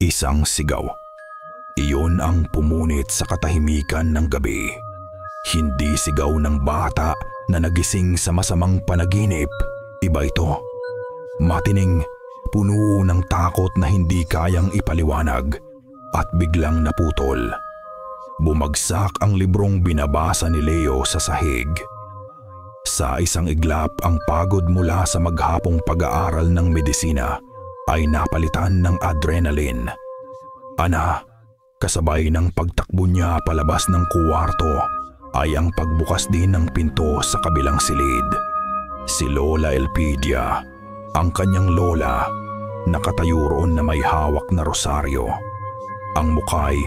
Isang sigaw. Iyon ang pumunit sa katahimikan ng gabi. Hindi sigaw ng bata na nagising sa masamang panaginip. Iba ito. Matining, puno ng takot na hindi kayang ipaliwanag at biglang naputol. Bumagsak ang librong binabasa ni Leo sa sahig. Sa isang iglap, ang pagod mula sa maghapong pag-aaral ng medisina ay napalitan ng adrenaline. Kasabay ng pagtakbo niya palabas ng kuwarto ay ang pagbukas din ng pinto sa kabilang silid. Si Lola Elpidia, ang kanyang lola, nakatayo roon na may hawak na rosaryo. Ang mukay,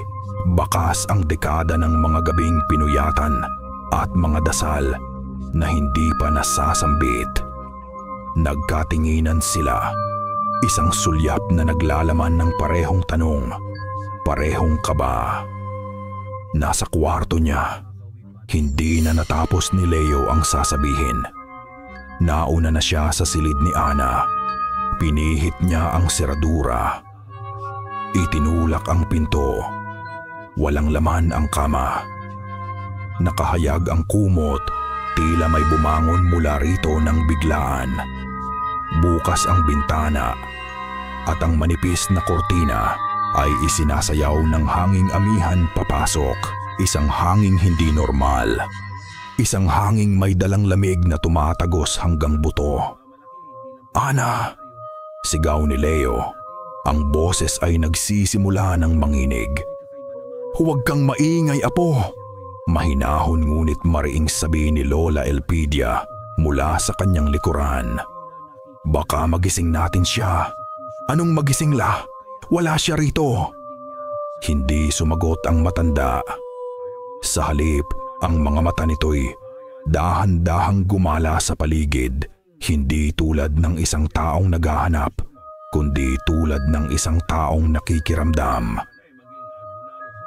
bakas ang dekada ng mga gabing pinuyatan at mga dasal na hindi pa nasasambit. Nagkatinginan sila, isang sulyap na naglalaman ng parehong tanong, parehong kaba. Nasa kwarto niya, hindi na natapos ni Leo ang sasabihin. Nauna na siya sa silid ni Ana. Pinihit niya ang seradura. Itinulak ang pinto. Walang laman ang kama. Nakahayag ang kumot, tila may bumangon mula rito ng biglaan. Bukas ang bintana at ang manipis na kortina ay isinasayaw ng hanging amihan papasok. Isang hanging hindi normal. Isang hanging may dalang lamig na tumatagos hanggang buto. "Ana!" sigaw ni Leo. Ang boses ay nagsisimula ng manginig. "Huwag kang maingay, apo!" Mahinahon ngunit mariing sabi ni Lola Elpidia mula sa kanyang likuran. "Baka magising natin siya." "Anong magising la? Wala siya rito." Hindi sumagot ang matanda. Sa halip, ang mga mata nito'y dahan-dahang gumala sa paligid, hindi tulad ng isang taong naghahanap, kundi tulad ng isang taong nakikiramdam.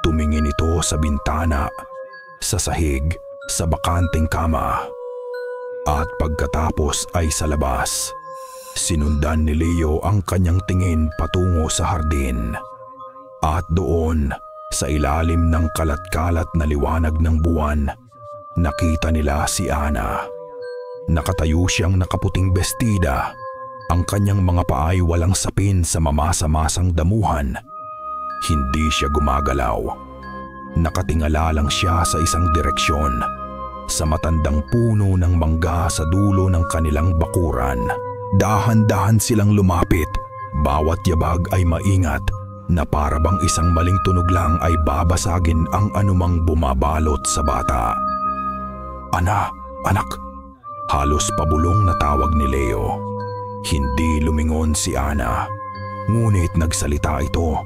Tumingin ito sa bintana, sa sahig, sa bakanteng kama. At pagkatapos ay sa labas. Sinundan ni Leo ang kanyang tingin patungo sa hardin. At doon, sa ilalim ng kalat-kalat na liwanag ng buwan, nakita nila si Ana. Nakatayo siyang nakaputing bestida. Ang kanyang mga paay walang sapin sa mamasa-masang damuhan. Hindi siya gumagalaw. Nakatingala lang siya sa isang direksyon, sa matandang puno ng mangga sa dulo ng kanilang bakuran. Dahan-dahan silang lumapit. Bawat yabag ay maingat na para bang isang maling tunog lang ay babasagin ang anumang bumabalot sa bata. "Ana, anak!" Halos pabulong na tawag ni Leo. Hindi lumingon si Ana, ngunit nagsalita ito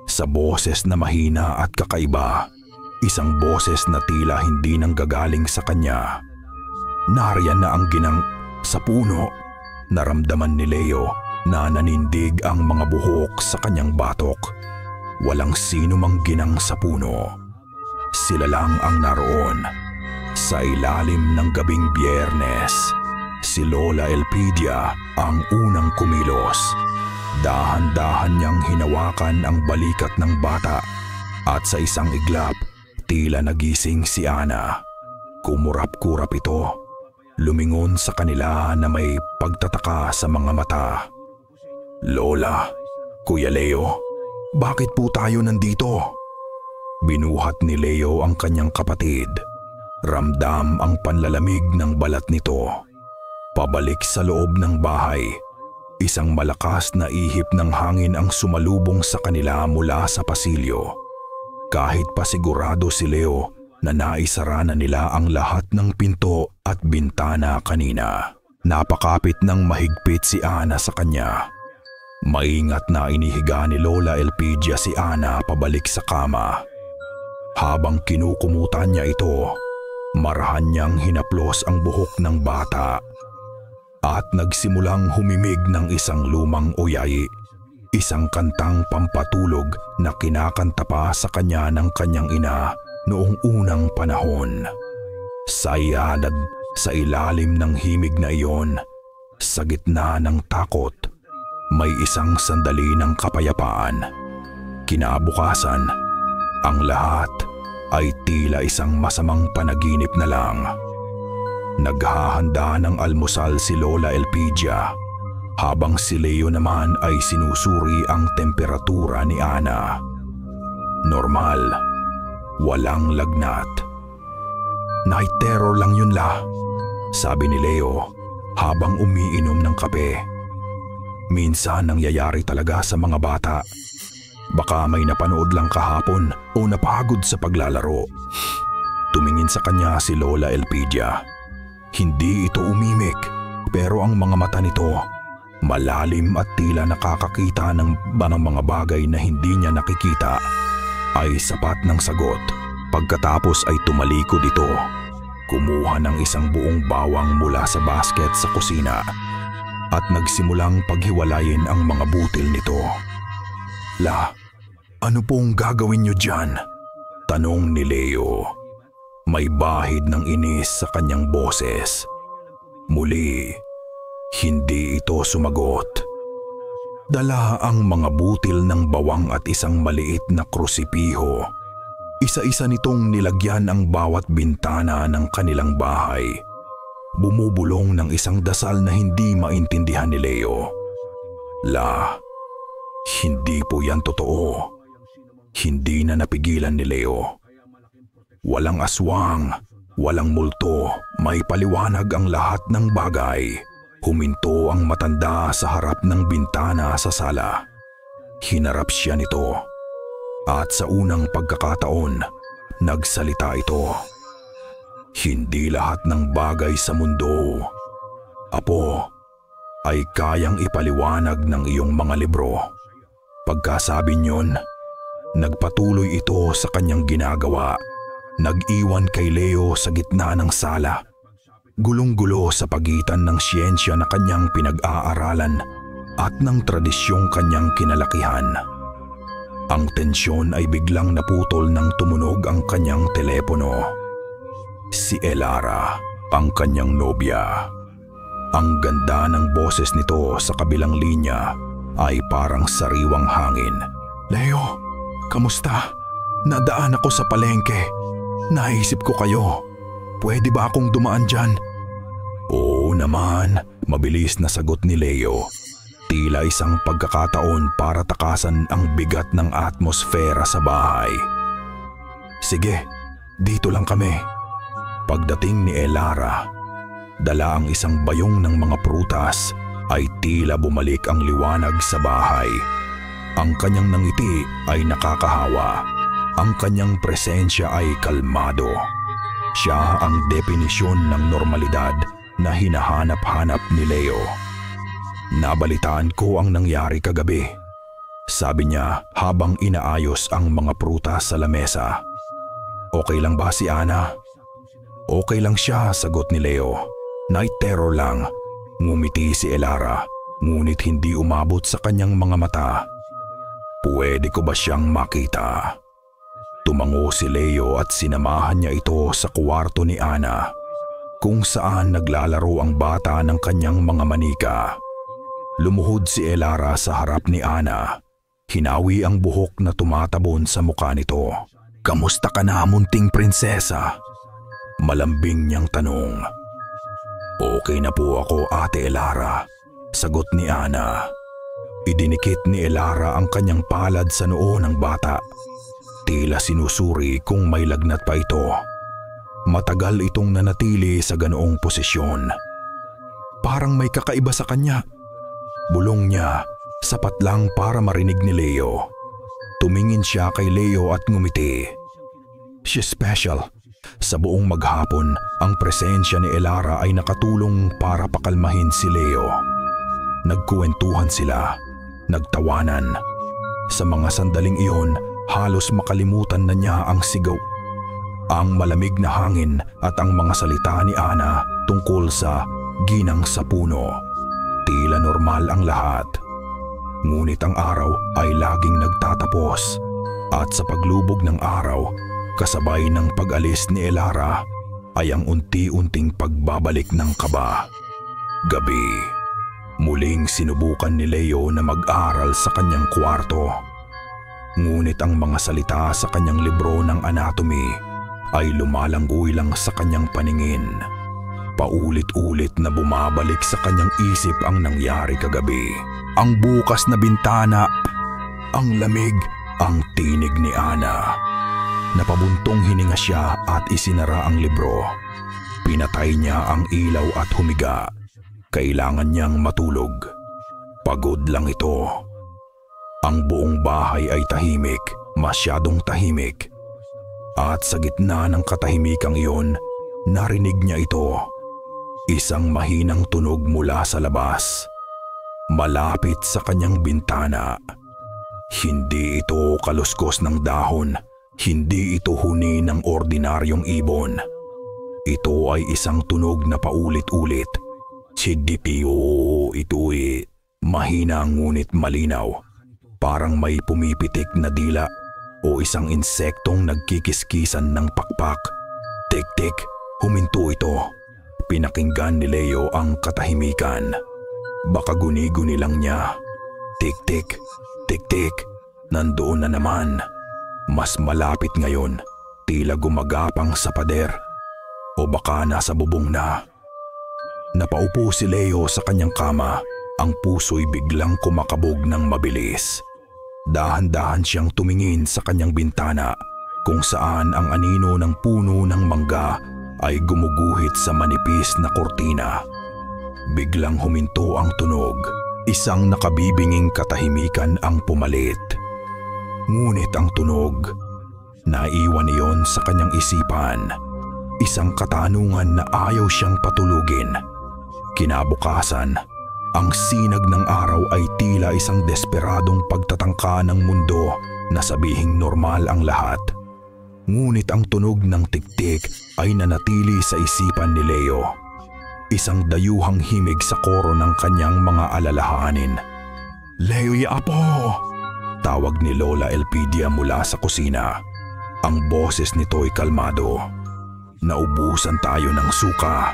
sa boses na mahina at kakaiba. Isang boses na tila hindi nanggagaling sa kanya. Nariyan na ang ginang sa puno. Naramdaman ni Leo na nanindig ang mga buhok sa kanyang batok. Walang sino mang ginang sa puno. Sila lang ang naroon. Sa ilalim ng gabing Biyernes, si Lola Elpidia ang unang kumilos. Dahan-dahan niyang hinawakan ang balikat ng bata at sa isang iglap, tila nagising si Ana. Kumurap-kurap ito. Lumingon sa kanila na may pagtataka sa mga mata. "Lola, Kuya Leo, bakit po tayo nandito?" Binuhat ni Leo ang kanyang kapatid. Ramdam ang panlalamig ng balat nito. Pabalik sa loob ng bahay, isang malakas na ihip ng hangin ang sumalubong sa kanila mula sa pasilyo. Kahit pa sigurado si Leo na naisara na nila ang lahat ng pinto at bintana kanina. Napakapit ng mahigpit si Ana sa kanya. Maingat na inihiga ni Lola Elpidia si Ana pabalik sa kama. Habang kinukumutan niya ito, marahan niyang hinaplos ang buhok ng bata at nagsimulang humimig ng isang lumang uyay, isang kantang pampatulog na kinakanta pa sa kanya ng kanyang ina noong unang panahon. Sayalad sa ilalim ng himig na iyon, sa gitna ng takot, may isang sandali ng kapayapaan. Kinabukasan, ang lahat ay tila isang masamang panaginip na lang. Naghahanda ng almusal si Lola Elpidia, habang si Leo naman ay sinusuri ang temperatura ni Ana. Normal, walang lagnat. "Night terror lang yun, La," sabi ni Leo habang umiinom ng kape. "Minsan nangyayari talaga sa mga bata. Baka may napanood lang kahapon o napagod sa paglalaro." Tumingin sa kanya si Lola Elpidia. Hindi ito umimik, pero ang mga mata nito malalim at tila nakakakita ng mga bagay na hindi niya nakikita, ay sapat ng sagot. Pagkatapos ay tumalikod ito, kumuha ng isang buong bawang mula sa basket sa kusina at nagsimulang paghiwalayin ang mga butil nito. "La, ano pong gagawin niyo dyan?" tanong ni Leo. May bahid ng inis sa kanyang boses. Muli, hindi ito sumagot. Dala ang mga butil ng bawang at isang maliit na krusipiho. Isa-isa nitong nilagyan ang bawat bintana ng kanilang bahay. Bumubulong ng isang dasal na hindi maintindihan ni Leo. "La, hindi po yan totoo." Hindi na napigilan ni Leo. Walang aswang, walang multo, may paliwanag ang lahat ng bagay. Huminto ang matanda sa harap ng bintana sa sala. Hinarap siya nito. At sa unang pagkakataon, nagsalita ito. "Hindi lahat ng bagay sa mundo, Apo, ay kayang ipaliwanag ng iyong mga libro." Pagkasabi niyon, nagpatuloy ito sa kanyang ginagawa. Nag-iwan kay Leo sa gitna ng sala. Gulong-gulo sa pagitan ng siyensya na kanyang pinag-aaralan at ng tradisyong kanyang kinalakihan. Ang tensyon ay biglang naputol nang tumunog ang kanyang telepono. Si Elara, ang kanyang nobya. Ang ganda ng boses nito sa kabilang linya ay parang sariwang hangin. "Leo, kamusta? Nadaan ako sa palengke. Naisip ko kayo. Pwede ba akong dumaan dyan?" "Oo naman," mabilis na sagot ni Leo. Tila isang pagkakataon para takasan ang bigat ng atmosfera sa bahay. "Sige, dito lang kami." Pagdating ni Elara, dala ang isang bayong ng mga prutas, ay tila bumalik ang liwanag sa bahay. Ang kanyang nangiti ay nakakahawa. Ang kanyang presensya ay kalmado. Siya ang definisyon ng normalidad na hinahanap-hanap ni Leo. "Nabalitaan ko ang nangyari kagabi," sabi niya habang inaayos ang mga prutas sa lamesa. "Okay lang ba si Ana?" "Okay lang siya," sagot ni Leo. "Night terror lang." Ngumiti si Elara, ngunit hindi umabot sa kanyang mga mata. "Pwede ko ba siyang makita?" Tumango si Leo at sinamahan niya ito sa kwarto ni Ana, kung saan naglalaro ang bata ng kanyang mga manika. Lumuhod si Elara sa harap ni Ana. Hinawi ang buhok na tumatabon sa mukha nito. "Kamusta ka na, munting prinsesa?" Malambing niyang tanong. "Okay na po ako, Ate Elara," sagot ni Ana. Idinikit ni Elara ang kanyang palad sa noo ng bata. Tila sinusuri kung may lagnat pa ito. Matagal itong nanatili sa ganoong posisyon. Parang may kakaiba sa kanya. Bulong niya, sapat lang para marinig ni Leo. Tumingin siya kay Leo at ngumiti. "She's special." Sa buong maghapon, ang presensya ni Elara ay nakatulong para pakalmahin si Leo. Nagkuwentuhan sila, nagtawanan. Sa mga sandaling iyon, halos makalimutan na niya ang sigaw, ang malamig na hangin at ang mga salita ni Ana tungkol sa ginang sa puno. Tila normal ang lahat. Ngunit ang araw ay laging nagtatapos at sa paglubog ng araw, kasabay ng pag-alis ni Elara ay ang unti-unting pagbabalik ng kaba. Gabi, muling sinubukan ni Leo na mag-aral sa kanyang kwarto. Ngunit ang mga salita sa kanyang libro ng anatomy ay lumalanggoy lang sa kanyang paningin. Paulit-ulit na bumabalik sa kanyang isip ang nangyari kagabi. Ang bukas na bintana, ang lamig, ang tinig ni Ana. Napabuntong hininga siya at isinara ang libro. Pinatay niya ang ilaw at humiga. Kailangan niyang matulog. Pagod lang ito. Ang buong bahay ay tahimik, masyadong tahimik. At sa gitna ng katahimikang iyon, narinig niya ito. Isang mahinang tunog mula sa labas. Malapit sa kanyang bintana. Hindi ito kaluskos ng dahon. Hindi ito huni ng ordinaryong ibon. Ito ay isang tunog na paulit-ulit. Chidipio, ito'y mahina ngunit malinaw. Parang may pumipitik na dila o isang insektong nagkikiskisan ng pakpak. Tik-tik, huminto ito. Pinakinggan ni Leo ang katahimikan. Baka guni-guni lang niya. Tik-tik, tik-tik, nandoon na naman. Mas malapit ngayon, tila gumagapang sa pader. O baka nasa bubong na. Napaupo si Leo sa kanyang kama. Ang puso'y biglang kumakabog ng mabilis. Dahan-dahan siyang tumingin sa kanyang bintana kung saan ang anino ng puno ng mangga ay gumuguhit sa manipis na kortina. Biglang huminto ang tunog. Isang nakabibinging katahimikan ang pumalit. Ngunit ang tunog, naiwan iyon sa kanyang isipan. Isang katanungan na ayaw siyang patulugin. Kinabukasan, ang sinag ng araw ay tila isang desperadong pagtatangka ng mundo na sabihing normal ang lahat. Ngunit ang tunog ng tiktik ay nanatili sa isipan ni Leo. Isang dayuhang himig sa koro ng kanyang mga alalahanin. "Leo, apo!" Tawag ni Lola Elpidia mula sa kusina. Ang boses nito'y kalmado. "Naubusan tayo ng suka.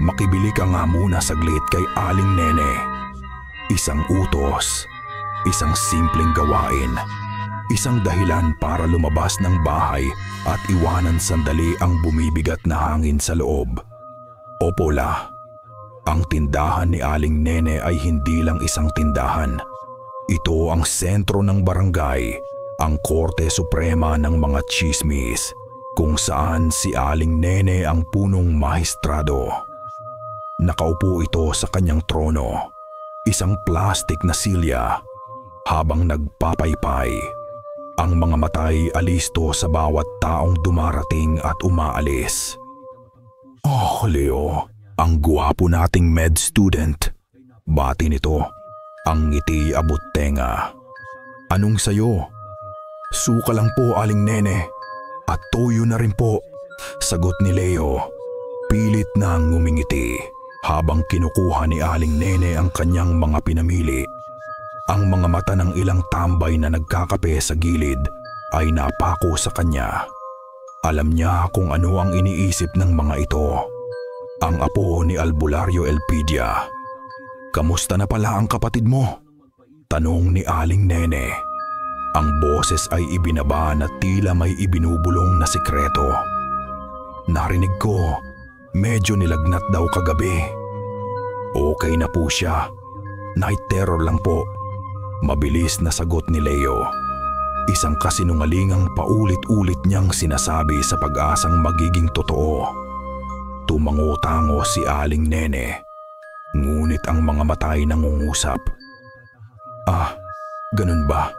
Makibili ka nga muna saglit kay Aling Nene." Isang utos, isang simpleng gawain, isang dahilan para lumabas ng bahay at iwanan sandali ang bumibigat na hangin sa loob. Opo, La. Ang tindahan ni Aling Nene ay hindi lang isang tindahan. Ito ang sentro ng barangay, ang Korte Suprema ng mga chismis, kung saan si Aling Nene ang punong mahistrado. Nakaupo ito sa kanyang trono, isang plastik na silya, habang nagpapaypay. Ang mga matay alisto sa bawat taong dumarating at umaalis. "Oh, Leo, ang gwapo nating med student." Bati nito, ang ngiti abot tenga. "Anong sayo?" "Suka lang po, Aling Nene. At toyo na rin po," sagot ni Leo. Pilit na ngumingiti habang kinukuha ni Aling Nene ang kanyang mga pinamili. Ang mga mata ng ilang tambay na nagkakape sa gilid ay napako sa kanya. Alam niya kung ano ang iniisip ng mga ito. Ang apo ni Albulario Elpidia. "Kamusta na pala ang kapatid mo?" tanong ni Aling Nene. Ang boses ay ibinaba na tila may ibinubulong na sikreto. "Narinig ko, medyo nilagnat daw kagabi." "Okay na po siya. Night terror lang po." Mabilis na sagot ni Leo. Isang kasinungalingang paulit-ulit niyang sinasabi sa pag-asang magiging totoo. Tumango-tango si Aling Nene. Ngunit ang mga mata ay nangungusap. "Ah, ganun ba?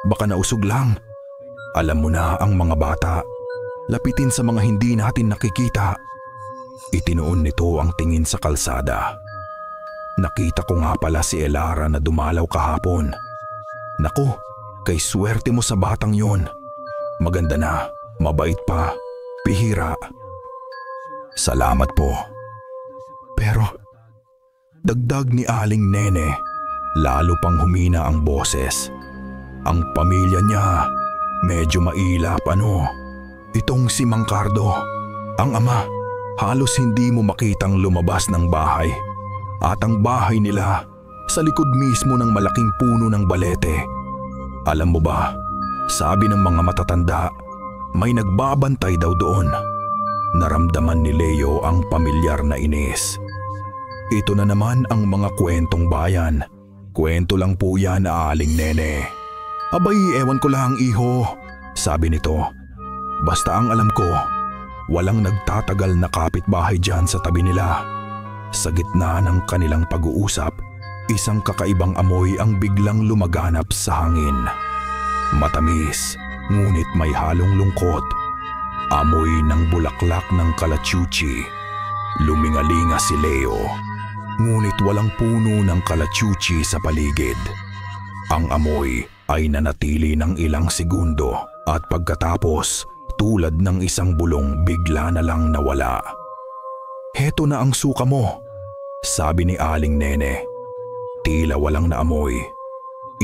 Baka nausog lang. Alam mo na ang mga bata. Lapitin sa mga hindi natin nakikita." Itinuon nito ang tingin sa kalsada. "Nakita ko nga pala si Elara na dumalaw kahapon. Naku, kay swerte mo sa batang yon. Maganda na, mabait pa, pihira." "Salamat po." Pero, dagdag ni Aling Nene, lalo pang humina ang boses. "Ang pamilya niya, medyo mailap ano. Itong si Mang Cardo, ang ama, halos hindi mo makitang lumabas ng bahay. At ang bahay nila, sa likod mismo ng malaking puno ng balete. Alam mo ba, sabi ng mga matatanda, may nagbabantay daw doon. Naramdaman ni Leo ang pamilyar na inis. Ito na naman ang mga kwentong bayan. Kwento lang po yan, Aling Nene. Abay, ewan ko lang, iho, sabi nito. Basta ang alam ko, walang nagtatagal na kapitbahay dyan sa tabi nila. Sa gitna ng kanilang pag-uusap, isang kakaibang amoy ang biglang lumaganap sa hangin. Matamis, ngunit may halong lungkot. Amoy ng bulaklak ng kalachuchi. Lumingalinga si Leo, ngunit walang puno ng kalachuchi sa paligid. Ang amoy ay nanatili ng ilang segundo at pagkatapos, tulad ng isang bulong, bigla na lang nawala. Heto na ang suka mo, sabi ni Aling Nene. Tila walang naamoy.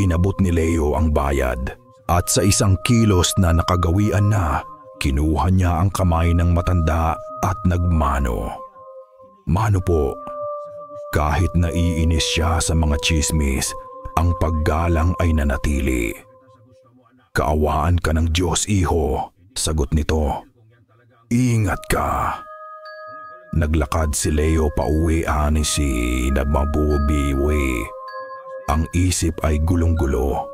Inabot ni Leo ang bayad at sa isang kilos na nakagawian na, kinuha niya ang kamay ng matanda at nagmano. Mano po. Kahit naiinis siya sa mga tsismis, ang paggalang ay nanatili. Kaawaan ka ng Diyos, iho, sagot nito. Ingat ka. Naglakad si Leo pauwi ani si Nagmabubiwi. Ang isip ay gulong-gulo.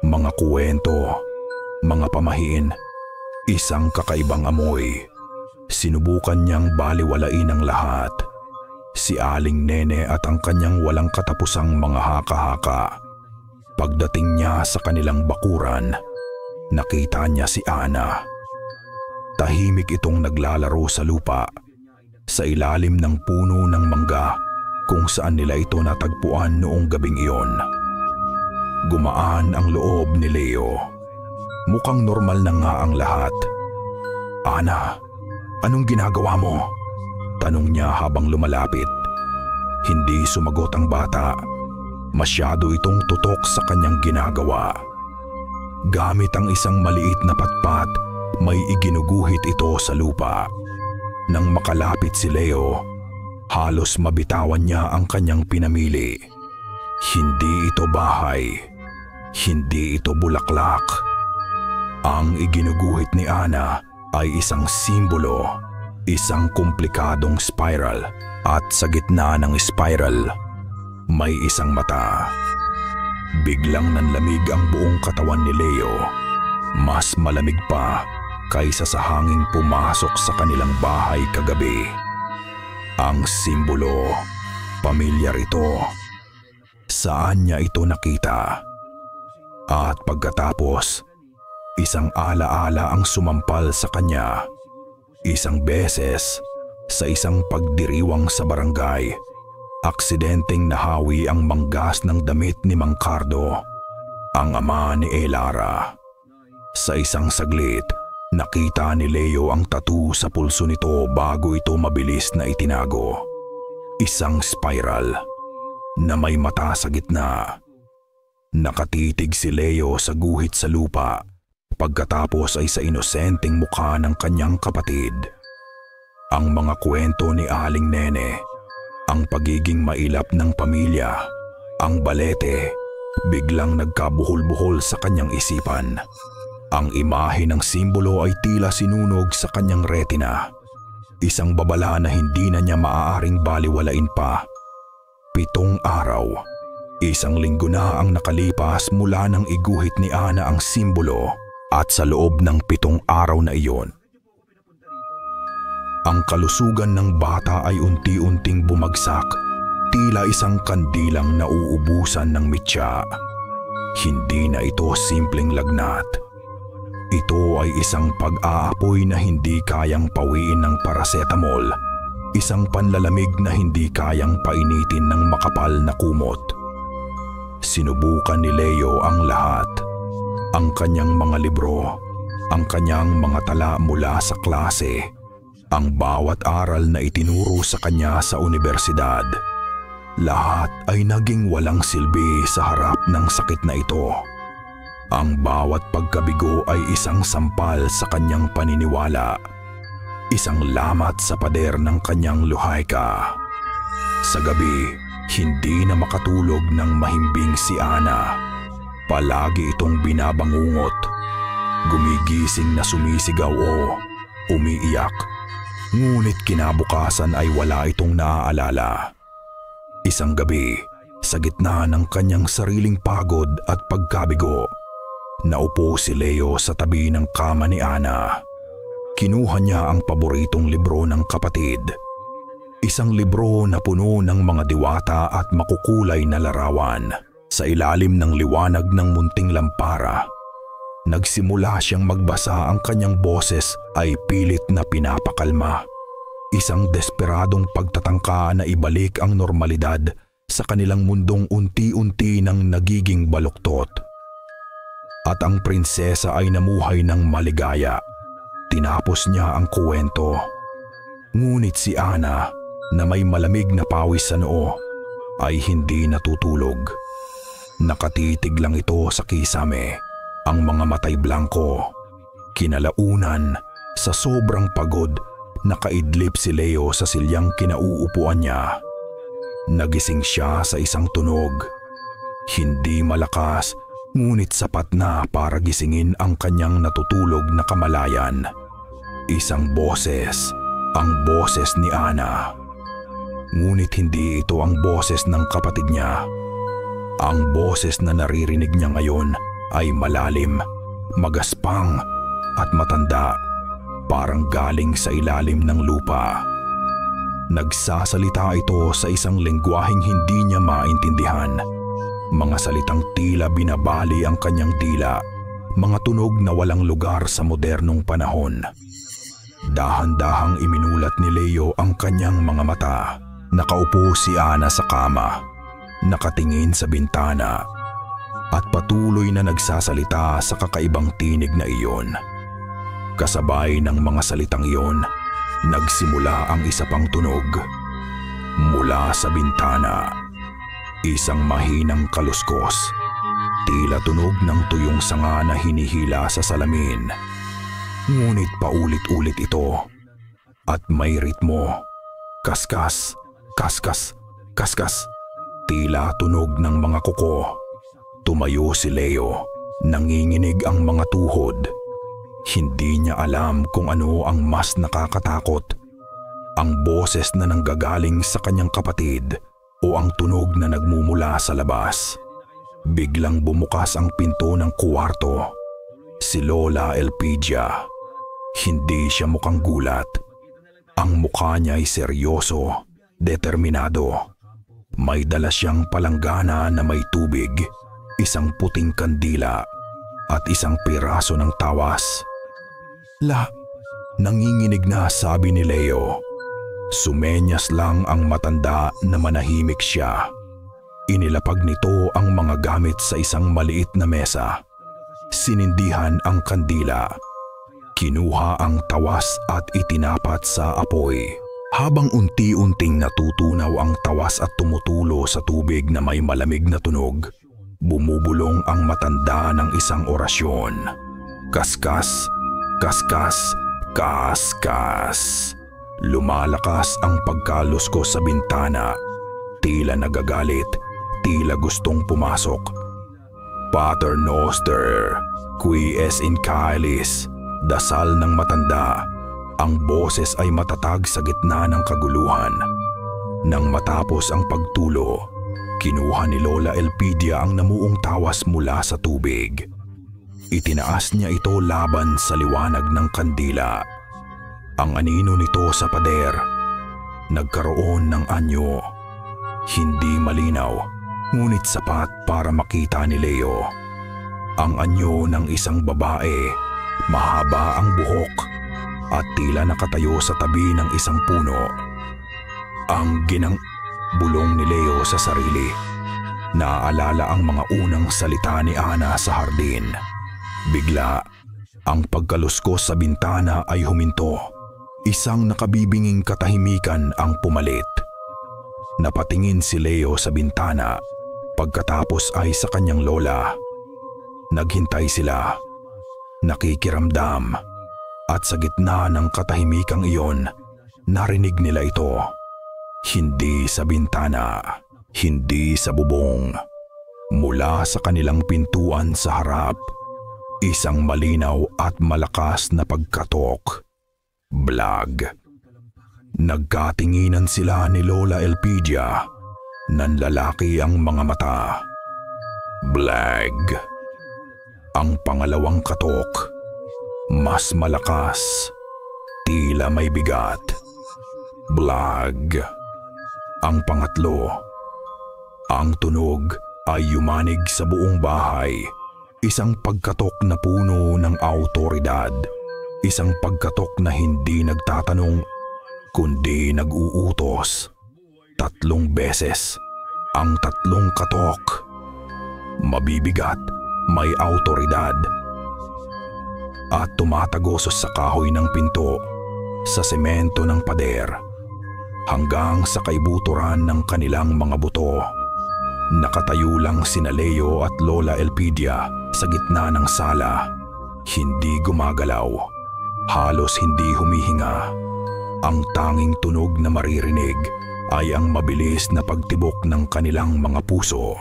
Mga kuwento, mga pamahiin, isang kakaibang amoy. Sinubukan niyang baliwalain ang lahat. Si Aling Nene at ang kanyang walang katapusang mga haka-haka. Pagdating niya sa kanilang bakuran, nakita niya si Ana. Tahimik itong naglalaro sa lupa, sa ilalim ng puno ng mangga kung saan nila ito natagpuan noong gabing iyon. Gumaan ang loob ni Leo. Mukhang normal na nga ang lahat. Ana, anong ginagawa mo? Tanong niya habang lumalapit. Hindi sumagot ang bata. Masyado itong tutok sa kanyang ginagawa. Gamit ang isang maliit na patpat, may iginuguhit ito sa lupa. Nang makalapit si Leo, halos mabitawan niya ang kanyang pinamili. Hindi ito bahay. Hindi ito bulaklak. Ang iginuguhit ni Ana ay isang simbolo, isang komplikadong spiral, at sa gitna ng spiral, may isang mata. Biglang nanlamig ang buong katawan ni Leo. Mas malamig pa kaysa sa hanging pumasok sa kanilang bahay kagabi. Ang simbolo, pamilyar ito. Saan niya ito nakita? At pagkatapos, isang alaala ang sumampal sa kanya. Isang beses, sa isang pagdiriwang sa barangay, aksidenteng nahawi ang manggas ng damit ni Mang Cardo, ang ama ni Elara. Sa isang saglit, nakita ni Leo ang tattoo sa pulso nito bago ito mabilis na itinago. Isang spiral na may mata sa gitna. Nakatitig si Leo sa guhit sa lupa, pagkatapos ay sa inosenteng mukha ng kanyang kapatid. Ang mga kwento ni Aling Nene, ang pagiging mailap ng pamilya, ang balete, biglang nagkabuhol-buhol sa kanyang isipan. Ang imahe ng simbolo ay tila sinunog sa kanyang retina. Isang babala na hindi na niya maaaring baliwalain pa. 7 araw, isang linggo na ang nakalipas mula nang iguhit ni Ana ang simbolo, at sa loob ng 7 araw na iyon, ang kalusugan ng bata ay unti-unting bumagsak, tila isang kandilang nauubusan ng mitya. Hindi na ito simpleng lagnat. Ito ay isang pag-aapoy na hindi kayang pawiin ng paracetamol, isang panlalamig na hindi kayang painitin ng makapal na kumot. Sinubukan ni Leo ang lahat. Ang kanyang mga libro, ang kanyang mga tala mula sa klase, ang bawat aral na itinuro sa kanya sa unibersidad. Lahat ay naging walang silbi sa harap ng sakit na ito. Ang bawat pagkabigo ay isang sampal sa kanyang paniniwala, isang lamat sa pader ng kanyang luhayka. Sa gabi, hindi na makatulog ng mahimbing si Ana. Palagi itong binabangungot. Gumigising na sumisigaw o umiiyak. Ngunit kinabukasan ay wala itong naaalala. Isang gabi, sa gitna ng kanyang sariling pagod at pagkabigo, naupo si Leo sa tabi ng kama ni Ana. Kinuha niya ang paboritong libro ng kapatid. Isang libro na puno ng mga diwata at makukulay na larawan. Sa ilalim ng liwanag ng munting lampara, nagsimula siyang magbasa. Ang kanyang boses ay pilit na pinapakalma. Isang desperadong pagtatangka na ibalik ang normalidad sa kanilang mundong unti-unti nang nagiging baluktot. At ang prinsesa ay namuhay ng maligaya. Tinapos niya ang kuwento. Ngunit si Ana, na may malamig na pawis sa noo, ay hindi natutulog. Nakatitig lang ito sa kisame, ang mga matay blanko. Kinalaunan, sa sobrang pagod, nakaidlip si Leo sa silyang kinauupuan niya. Nagising siya sa isang tunog. Hindi malakas, ngunit sapat na para gisingin ang kanyang natutulog na kamalayan. Isang boses, ang boses ni Ana. Ngunit hindi ito ang boses ng kapatid niya. Ang boses na naririnig niya ngayon ay malalim, magaspang at matanda, parang galing sa ilalim ng lupa. Nagsasalita ito sa isang lengguwaheng hindi niya maintindihan. Mga salitang tila binabali ang kanyang dila, mga tunog na walang lugar sa modernong panahon. Dahan-dahang iminulat ni Leo ang kanyang mga mata. Nakaupo si Ana sa kama, nakatingin sa bintana, at patuloy na nagsasalita sa kakaibang tinig na iyon. Kasabay ng mga salitang iyon, nagsimula ang isa pang tunog. Mula sa bintana, isang mahinang kaluskos, tila tunog ng tuyong sanga na hinihila sa salamin. Ngunit paulit-ulit ito, at may ritmo. Kaskas, kaskas, kaskas, tila tunog ng mga kuko. Tumayo si Leo, nanginginig ang mga tuhod. Hindi niya alam kung ano ang mas nakakatakot, ang boses na nanggagaling sa kanyang kapatid o ang tunog na nagmumula sa labas. Biglang bumukas ang pinto ng kuwarto. Si Lola Elpidia. Hindi siya mukhang gulat. Ang mukha niya ay seryoso, determinado. May dala siyang palanggana na may tubig, isang puting kandila at isang piraso ng tawas. Nanginginig na, sabi ni Leo. Sumenyas lang ang matanda na manahimik siya. Inilapag nito ang mga gamit sa isang maliit na mesa. Sinindihan ang kandila. Kinuha ang tawas at itinapat sa apoy. Habang unti-unting natutunaw ang tawas at tumutulo sa tubig na may malamig na tunog, bumubulong ang matanda ng isang orasyon. Kaskas, kaskas, kaskas. Lumalakas ang pagkaluskos sa bintana. Tila nagagalit, tila gustong pumasok. Pater Noster, qui es in caelis. Dasal ng matanda. Ang boses ay matatag sa gitna ng kaguluhan. Nang matapos ang pagtulo, kinuha ni Lola Elpidia ang namuong tawas mula sa tubig. Itinaas niya ito laban sa liwanag ng kandila. Ang anino nito sa pader. Nagkaroon ng anyo. Hindi malinaw, ngunit sapat para makita ni Leo. Ang anyo ng isang babae. Mahaba ang buhok at tila nakatayo sa tabi ng isang puno. Ang bulong ni Leo sa sarili. Naaalala ang mga unang salita ni Ana sa hardin. Bigla, ang pagkaluskos sa bintana ay huminto. Isang nakabibinging katahimikan ang pumalit. Napatingin si Leo sa bintana, pagkatapos ay sa kanyang lola. Naghintay sila. Nakikiramdam, at sa gitna ng katahimikang iyon, narinig nila ito. Hindi sa bintana, hindi sa bubong, Mula sa kanilang pintuan sa harap, isang malinaw at malakas na pagkatok. Blag. Nagkatinginan sila ni Lola Elpidia. Nanlalaki ang mga mata. Blag. Ang pangalawang katok, mas malakas, tila may bigat. Blag. Ang pangatlo. Ang tunog ay yumanig sa buong bahay. Isang pagkatok na puno ng awtoridad. Isang pagkatok na hindi nagtatanong, kundi nag-uutos. 3 beses. Ang 3 katok. Mabibigat, may awtoridad. At tumatagosos sa kahoy ng pinto, sa semento ng pader, hanggang sa kaibuturan ng kanilang mga buto. Nakatayo lang sina Leo at Lola Elpidia sa gitna ng sala. Hindi gumagalaw, halos hindi humihinga. Ang tanging tunog na maririnig ay ang mabilis na pagtibok ng kanilang mga puso.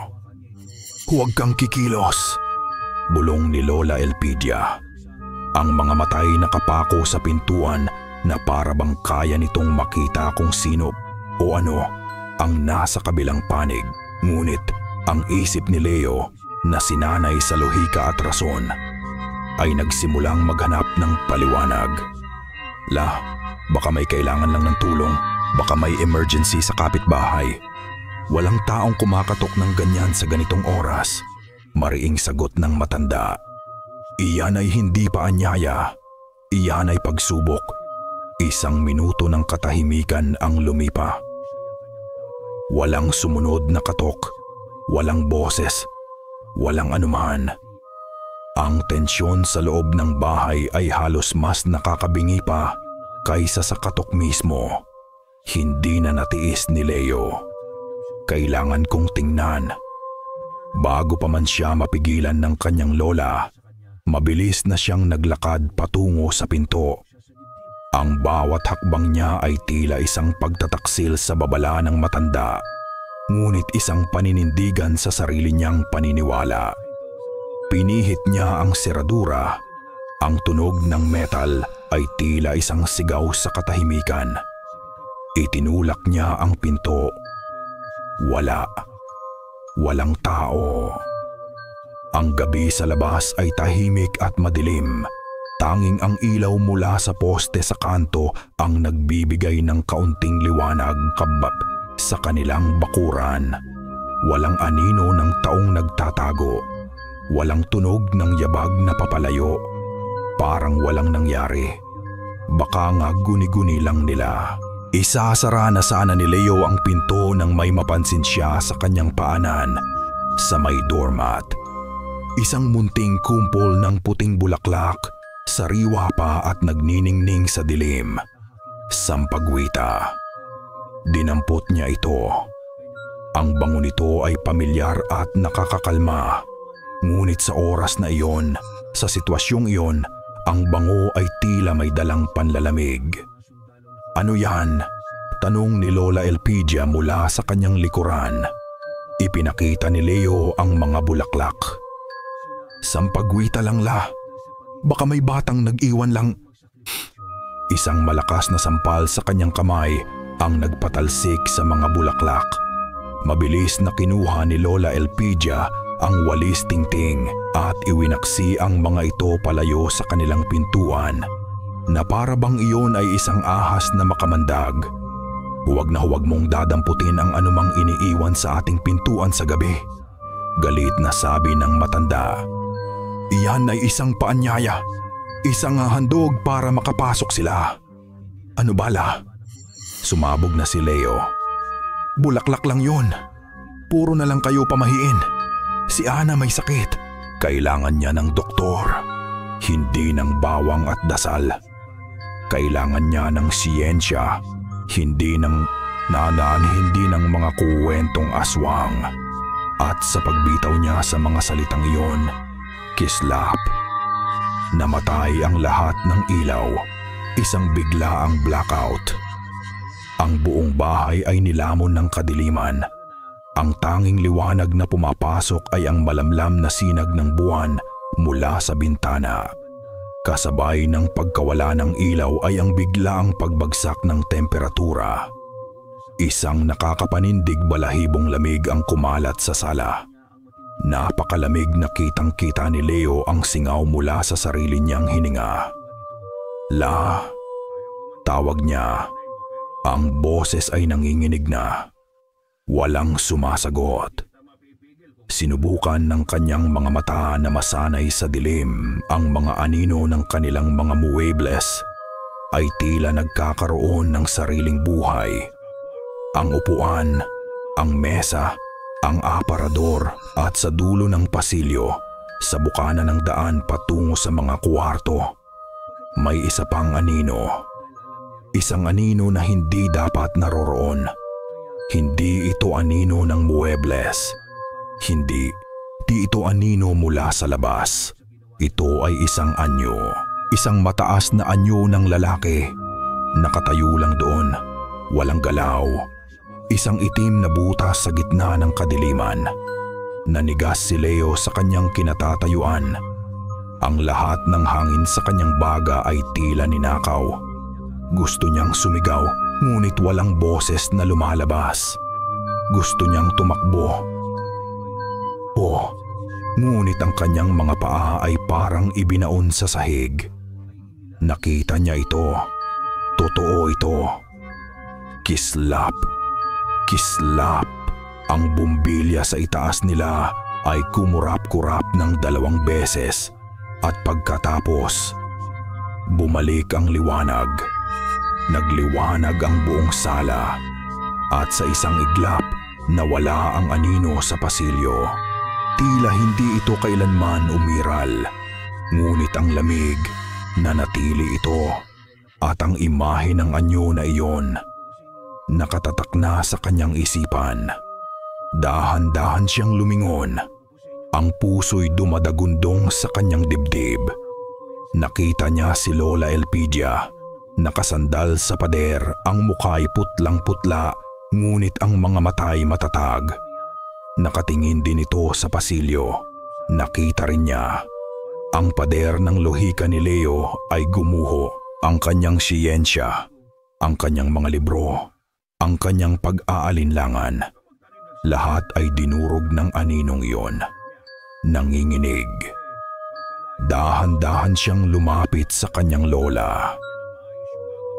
"Huwag kang kikilos," bulong ni Lola Elpidia. Ang mga matay nakapako sa pintuan na para bang kaya nitong makita kung sino o ano ang nasa kabilang panig. Ngunit ang isip ni Leo na sinanay sa lohika at rason ay nagsimulang maghanap ng paliwanag. Baka may kailangan lang ng tulong. Baka may emergency sa kapitbahay. Walang taong kumakatok ng ganyan sa ganitong oras. Mariing sagot ng matanda. Iyan ay hindi pa anyaya. Iyan ay pagsubok. 1 minuto ng katahimikan ang lumipa. Walang sumunod na katok. Walang boses. Walang anuman. Ang tensyon sa loob ng bahay ay halos mas nakakabingi pa kaysa sa katok mismo. Hindi na natiis ni Leo. Kailangan kong tingnan. Bago pa man siya mapigilan ng kanyang lola, mabilis na siyang naglakad patungo sa pinto. Ang bawat hakbang niya ay tila isang pagtataksil sa babala ng matanda, ngunit isang paninindigan sa sarili niyang paniniwala. Pinihit niya ang seradura. Ang tunog ng metal ay tila isang sigaw sa katahimikan. Itinulak niya ang pinto. Walang tao. Ang gabi sa labas ay tahimik at madilim. Tanging ang ilaw mula sa poste sa kanto ang nagbibigay ng kaunting liwanag kabab sa kanilang bakuran. Walang anino ng taong nagtatago. Walang tunog ng yabag na papalayo. Parang walang nangyari. Baka nga guni-guni lang nila. Isasara na sana ni Leo ang pinto nang may mapansin siya sa kanyang paanan sa may doormat. Isang munting kumpol ng puting bulaklak, sariwa pa at nagniningning sa dilim. Sampagwita. Dinampot niya ito. Ang bango nito ay pamilyar at nakakakalma. Ngunit sa oras na iyon, sa sitwasyong iyon, ang bango ay tila may dalang panlalamig. "Ano yan?" tanong ni Lola Elpidia mula sa kanyang likuran. Ipinakita ni Leo ang mga bulaklak. "Sampagwita lang la. Baka may batang nag-iwan lang." Isang malakas na sampal sa kanyang kamay ang nagpatalsik sa mga bulaklak. Mabilis na kinuha ni Lola Elpidia ang walis tingting at iwinaksi ang mga ito palayo sa kanilang pintuan na para bang iyon ay isang ahas na makamandag. "Huwag na huwag mong dadamputin ang anumang iniiwan sa ating pintuan sa gabi," galit na sabi ng matanda. "Iyan ay isang paanyaya, isang handog para makapasok sila." "Ano bala?" Sumabog na si Leo. "Bulaklak lang yun. Puro na lang kayo pamahiin. Si Ana may sakit. Kailangan niya ng doktor. Hindi ng bawang at dasal. Kailangan niya ng siyensya. Hindi ng mga kuwentong aswang." At sa pagbitaw niya sa mga salitang iyon, kislap. Namatay ang lahat ng ilaw. Isang bigla ang blackout. Ang buong bahay ay nilamon ng kadiliman. Ang tanging liwanag na pumapasok ay ang malamlam na sinag ng buwan mula sa bintana. Kasabay ng pagkawala ng ilaw ay ang biglaang pagbagsak ng temperatura. Isang nakakapanindig balahibong lamig ang kumalat sa sala. Napakalamig na kitang-kita ni Leo ang singaw mula sa sarili niyang hininga. La, tawag niya. Ang boses ay nanginginig na. Walang sumasagot. Sinubukan ng kanyang mga mata na masanay sa dilim ang mga anino ng kanilang mga muebles ay tila nagkakaroon ng sariling buhay. Ang upuan, ang mesa, ang aparador at sa dulo ng pasilyo, sa bukana ng daan patungo sa mga kwarto, may isa pang anino. Isang anino na hindi dapat naroroon. Hindi ito anino ng muebles. Di ito anino mula sa labas. Ito ay isang anyo. Isang mataas na anyo ng lalaki. Nakatayo lang doon. Walang galaw. Isang itim na butas sa gitna ng kadiliman. Nanigas si Leo sa kanyang kinatatayuan. Ang lahat ng hangin sa kanyang baga ay tila ninakaw. Gusto niyang sumigaw, ngunit walang boses na lumalabas. Gusto niyang tumakbo. Ngunit ang kanyang mga paa ay parang ibinaon sa sahig. Nakita niya ito. Totoo ito. Kislap. Kislap. Ang bumbilya sa itaas nila ay kumurap-kurap ng 2 beses at pagkatapos, bumalik ang liwanag. Nagliwanag ang buong sala at sa isang iglap nawala ang anino sa pasilyo. Tila hindi ito kailanman umiral, ngunit ang lamig nanatili ito at ang imahe ng anyo na iyon nakatatak na sa kanyang isipan. Dahan-dahan siyang lumingon. Ang puso'y dumadagundong sa kanyang dibdib. Nakita niya si Lola Elpidia. Nakasandal sa pader, ang muka'y putlang-putla, ngunit ang mga mata'y matatag. Nakatingin din ito sa pasilyo. Nakita rin niya. Ang pader ng lohika ni Leo ay gumuho. Ang kanyang siyensya, ang kanyang mga libro, ang kanyang pag-aalinlangan. Lahat ay dinurog ng aninong iyon. Nanginginig. Dahan-dahan siyang lumapit sa kanyang lola.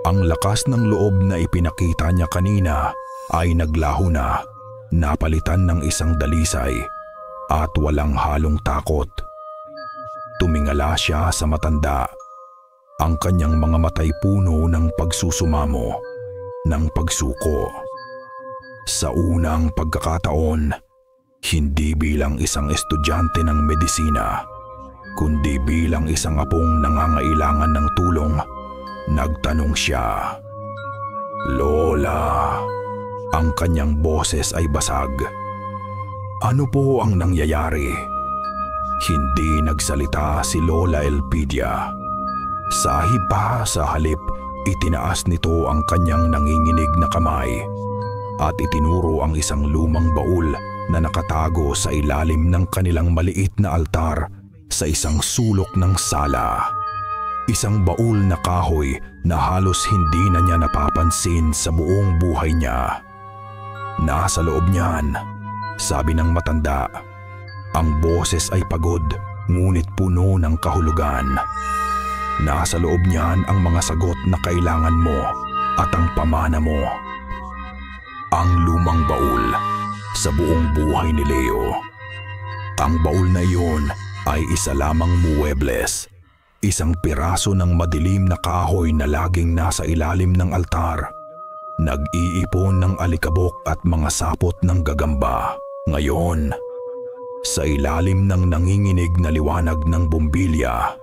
Ang lakas ng loob na ipinakita niya kanina ay naglaho na, napalitan ng isang dalisay at walang halong takot. Tumingala siya sa matanda. Ang kanyang mga matay puno ng pagsusumamo, ng pagsuko. Sa unang pagkakataon, hindi bilang isang estudyante ng medisina, kundi bilang isang apong nangangailangan ng tulong, nagtanong siya. Lola, ang kanyang boses ay basag. Ano po ang nangyayari? Hindi nagsalita si Lola Elpidia. Sahib pa sa halip, itinaas nito ang kanyang nanginginig na kamay at itinuro ang isang lumang baul na nakatago sa ilalim ng kanilang maliit na altar sa isang sulok ng sala. Isang baul na kahoy na halos hindi na niya napapansin sa buong buhay niya. Nasa loob niyan, sabi ng matanda. Ang boses ay pagod, ngunit puno ng kahulugan. Nasa loob niyan ang mga sagot na kailangan mo at ang pamana mo. Ang lumang baul sa buong buhay ni Leo. Ang baul na iyon ay isa lamang muebles. Isang piraso ng madilim na kahoy na laging nasa ilalim ng altar. Nag-iipon ng alikabok at mga sapot ng gagamba. Ngayon, sa ilalim ng nanginginig na liwanag ng bumbilya,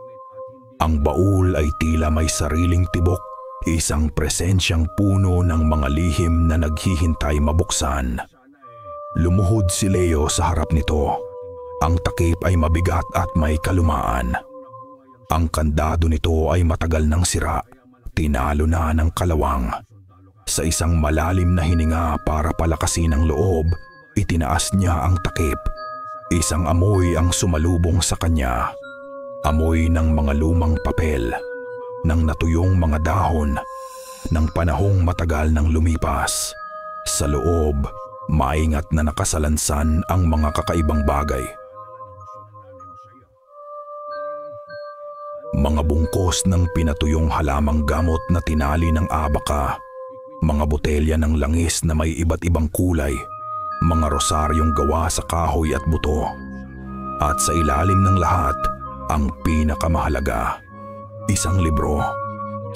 ang baul ay tila may sariling tibok, isang presensyang puno ng mga lihim na naghihintay mabuksan. Lumuhod si Leo sa harap nito. Ang takip ay mabigat at may kalumaan. Ang kandado nito ay matagal nang sira, tinalo na ng kalawang. Sa isang malalim na hininga para palakasin ang loob, Itinaas niya ang takip. Isang amoy ang sumalubong sa kanya. Amoy ng mga lumang papel, ng natuyong mga dahon, ng panahong matagal nang lumipas. Sa loob, maingat na nakasalansan ang mga kakaibang bagay. Mga bungkos ng pinatuyong halamang gamot na tinali ng abaka, mga botelya ng langis na may iba't ibang kulay, mga rosaryong gawa sa kahoy at buto. At sa ilalim ng lahat, ang pinakamahalaga, isang libro.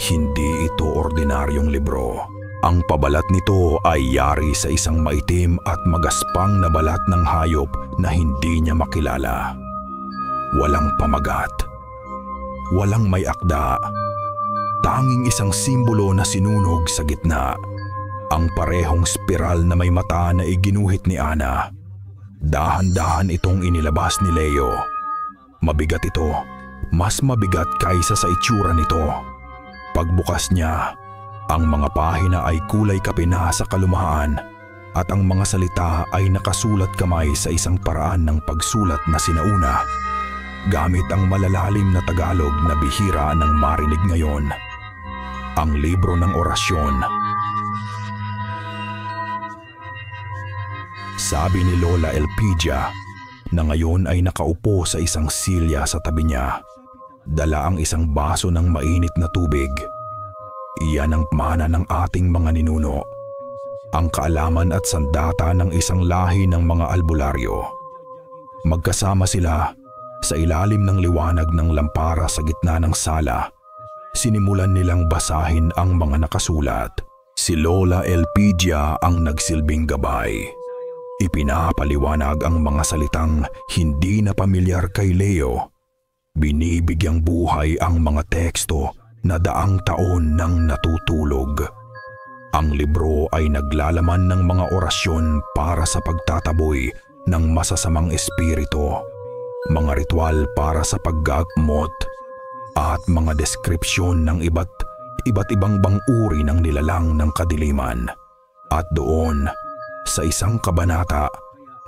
Hindi ito ordinaryong libro. Ang pabalat nito ay yari sa isang maitim at magaspang na balat ng hayop na hindi niya makilala. Walang pamagat. Walang may akda. Tanging isang simbolo na sinunog sa gitna. Ang parehong spiral na may mata na iginuhit ni Ana. Dahan-dahan itong inilabas ni Leo. Mabigat ito. Mas mabigat kaysa sa itsura nito. Pagbukas niya, ang mga pahina ay kulay kape na sa kalumaan at ang mga salita ay nakasulat kamay sa isang paraan ng pagsulat na sinauna. Gamit ang malalalim na Tagalog na bihira nang marinig ngayon. Ang libro ng orasyon. Sabi ni Lola Elpidia na ngayon ay nakaupo sa isang silya sa tabi niya. Dala ang isang baso ng mainit na tubig. Iyan ang mana ng ating mga ninuno. Ang kaalaman at sandata ng isang lahi ng mga albularyo. Magkasama sila sa ilalim ng liwanag ng lampara sa gitna ng sala. Sinimulan nilang basahin ang mga nakasulat. Si Lola Elpidia ang nagsilbing gabay. Ipinapaliwanag ang mga salitang hindi na pamilyar kay Leo. Binibigyang buhay ang mga teksto na daang taon nang natutulog. Ang libro ay naglalaman ng mga orasyon para sa pagtataboy ng masasamang espiritu, mga ritual para sa paggagmot, at mga deskripsyon ng iba't ibang uri ng nilalang ng kadiliman. At doon, sa isang kabanata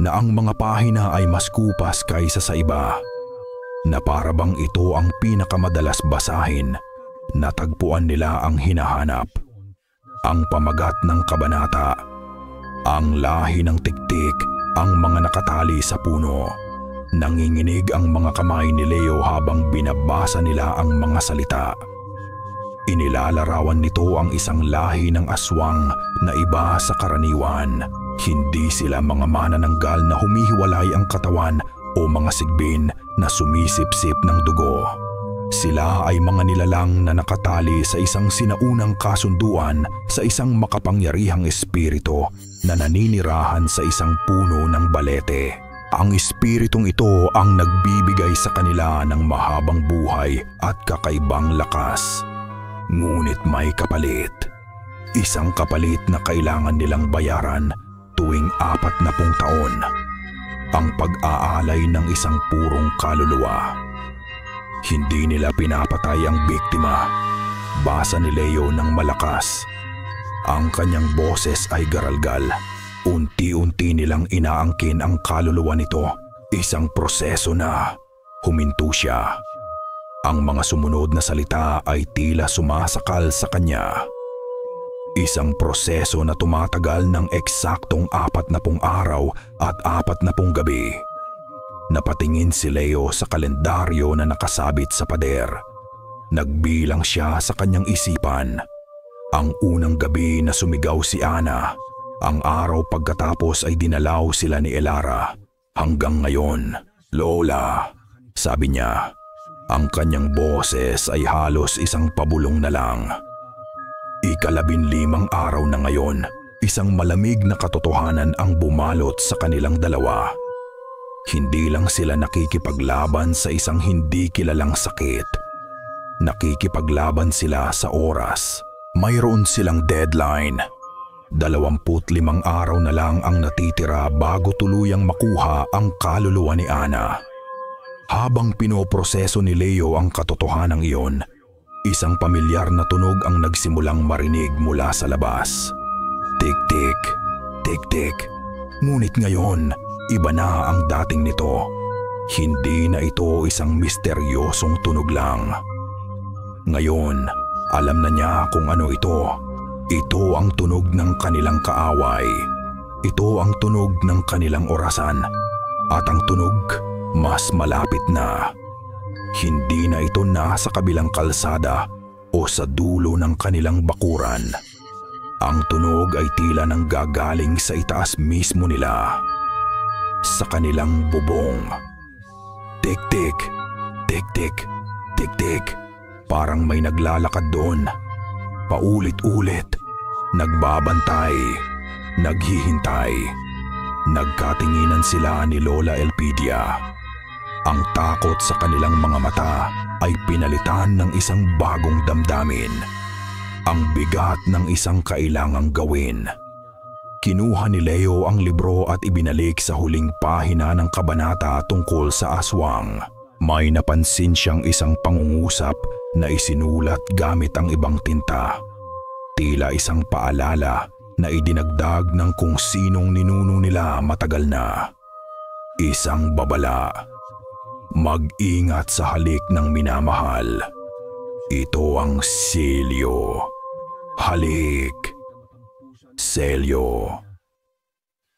na ang mga pahina ay mas kupas kaysa sa iba, na parabang ito ang pinakamadalas basahin, natagpuan nila ang hinahanap. Ang pamagat ng kabanata, ang lahi ng tiktik, ang mga nakatali sa puno. Nanginginig ang mga kamay ni Leo habang binabasa nila ang mga salita. Inilalarawan nito ang isang lahi ng aswang na iba sa karaniwan. Hindi sila mga manananggal na humihiwalay ang katawan o mga sigbin na sumisipsip ng dugo. Sila ay mga nilalang na nakatali sa isang sinaunang kasunduan sa isang makapangyarihang espiritu na naninirahan sa isang puno ng balete. Ang espiritong ito ang nagbibigay sa kanila ng mahabang buhay at kakaibang lakas. Ngunit may kapalit. Isang kapalit na kailangan nilang bayaran tuwing 40 taon. Ang pag-aalay ng isang purong kaluluwa. Hindi nila pinapatay ang biktima. Basa ni Leo ng malakas. Ang kanyang boses ay garalgal. Unti-unti nilang inaangkin ang kaluluwa nito. Isang proseso na. Huminto siya. Ang mga sumunod na salita ay tila sumasakal sa kanya. Isang proseso na tumatagal ng eksaktong 40 araw at 40 gabi. Napatingin si Leo sa kalendaryo na nakasabit sa pader. Nagbilang siya sa kanyang isipan. Ang unang gabi na sumigaw si Ana. Ang araw pagkatapos ay dinalaw sila ni Elara. Hanggang ngayon, Lola, sabi niya, ang kanyang boses ay halos isang pabulong na lang. 15 araw na ngayon, isang malamig na katotohanan ang bumalot sa kanilang dalawa. Hindi lang sila nakikipaglaban sa isang hindi kilalang sakit. Nakikipaglaban sila sa oras. Mayroon silang deadline. 25 araw na lang ang natitira bago tuluyang makuha ang kaluluwa ni Ana. Habang pinoproseso ni Leo ang katotohanang iyon, isang pamilyar na tunog ang nagsimulang marinig mula sa labas. Tik-tik, tik-tik, Ngunit ngayon, iba na ang dating nito. Hindi na ito isang misteryosong tunog lang. Ngayon, alam na niya kung ano ito. Ito ang tunog ng kanilang kaaway. Ito ang tunog ng kanilang orasan. At ang tunog, mas malapit na. Hindi na ito nasa kabilang kalsada o sa dulo ng kanilang bakuran. Ang tunog ay tila nang gagaling sa itaas mismo nila. Sa kanilang bubong. Tik-tik, tik-tik, tik-tik. Parang may naglalakad doon. Paulit-ulit. Nagbabantay. Naghihintay. Nagkatinginan sila ni Lola Elpidia. Ang takot sa kanilang mga mata ay pinalitan ng isang bagong damdamin. Ang bigat ng isang kailangang gawin. Kinuha ni Leo ang libro at ibinalik sa huling pahina ng kabanata tungkol sa aswang. May napansin siyang isang pangungusap na isinulat gamit ang ibang tinta. Tila isang paalala na idinagdag ng kung sinong ninuno nila matagal na. Isang babala. Mag-ingat sa halik ng minamahal. Ito ang selyo. Halik. Selyo.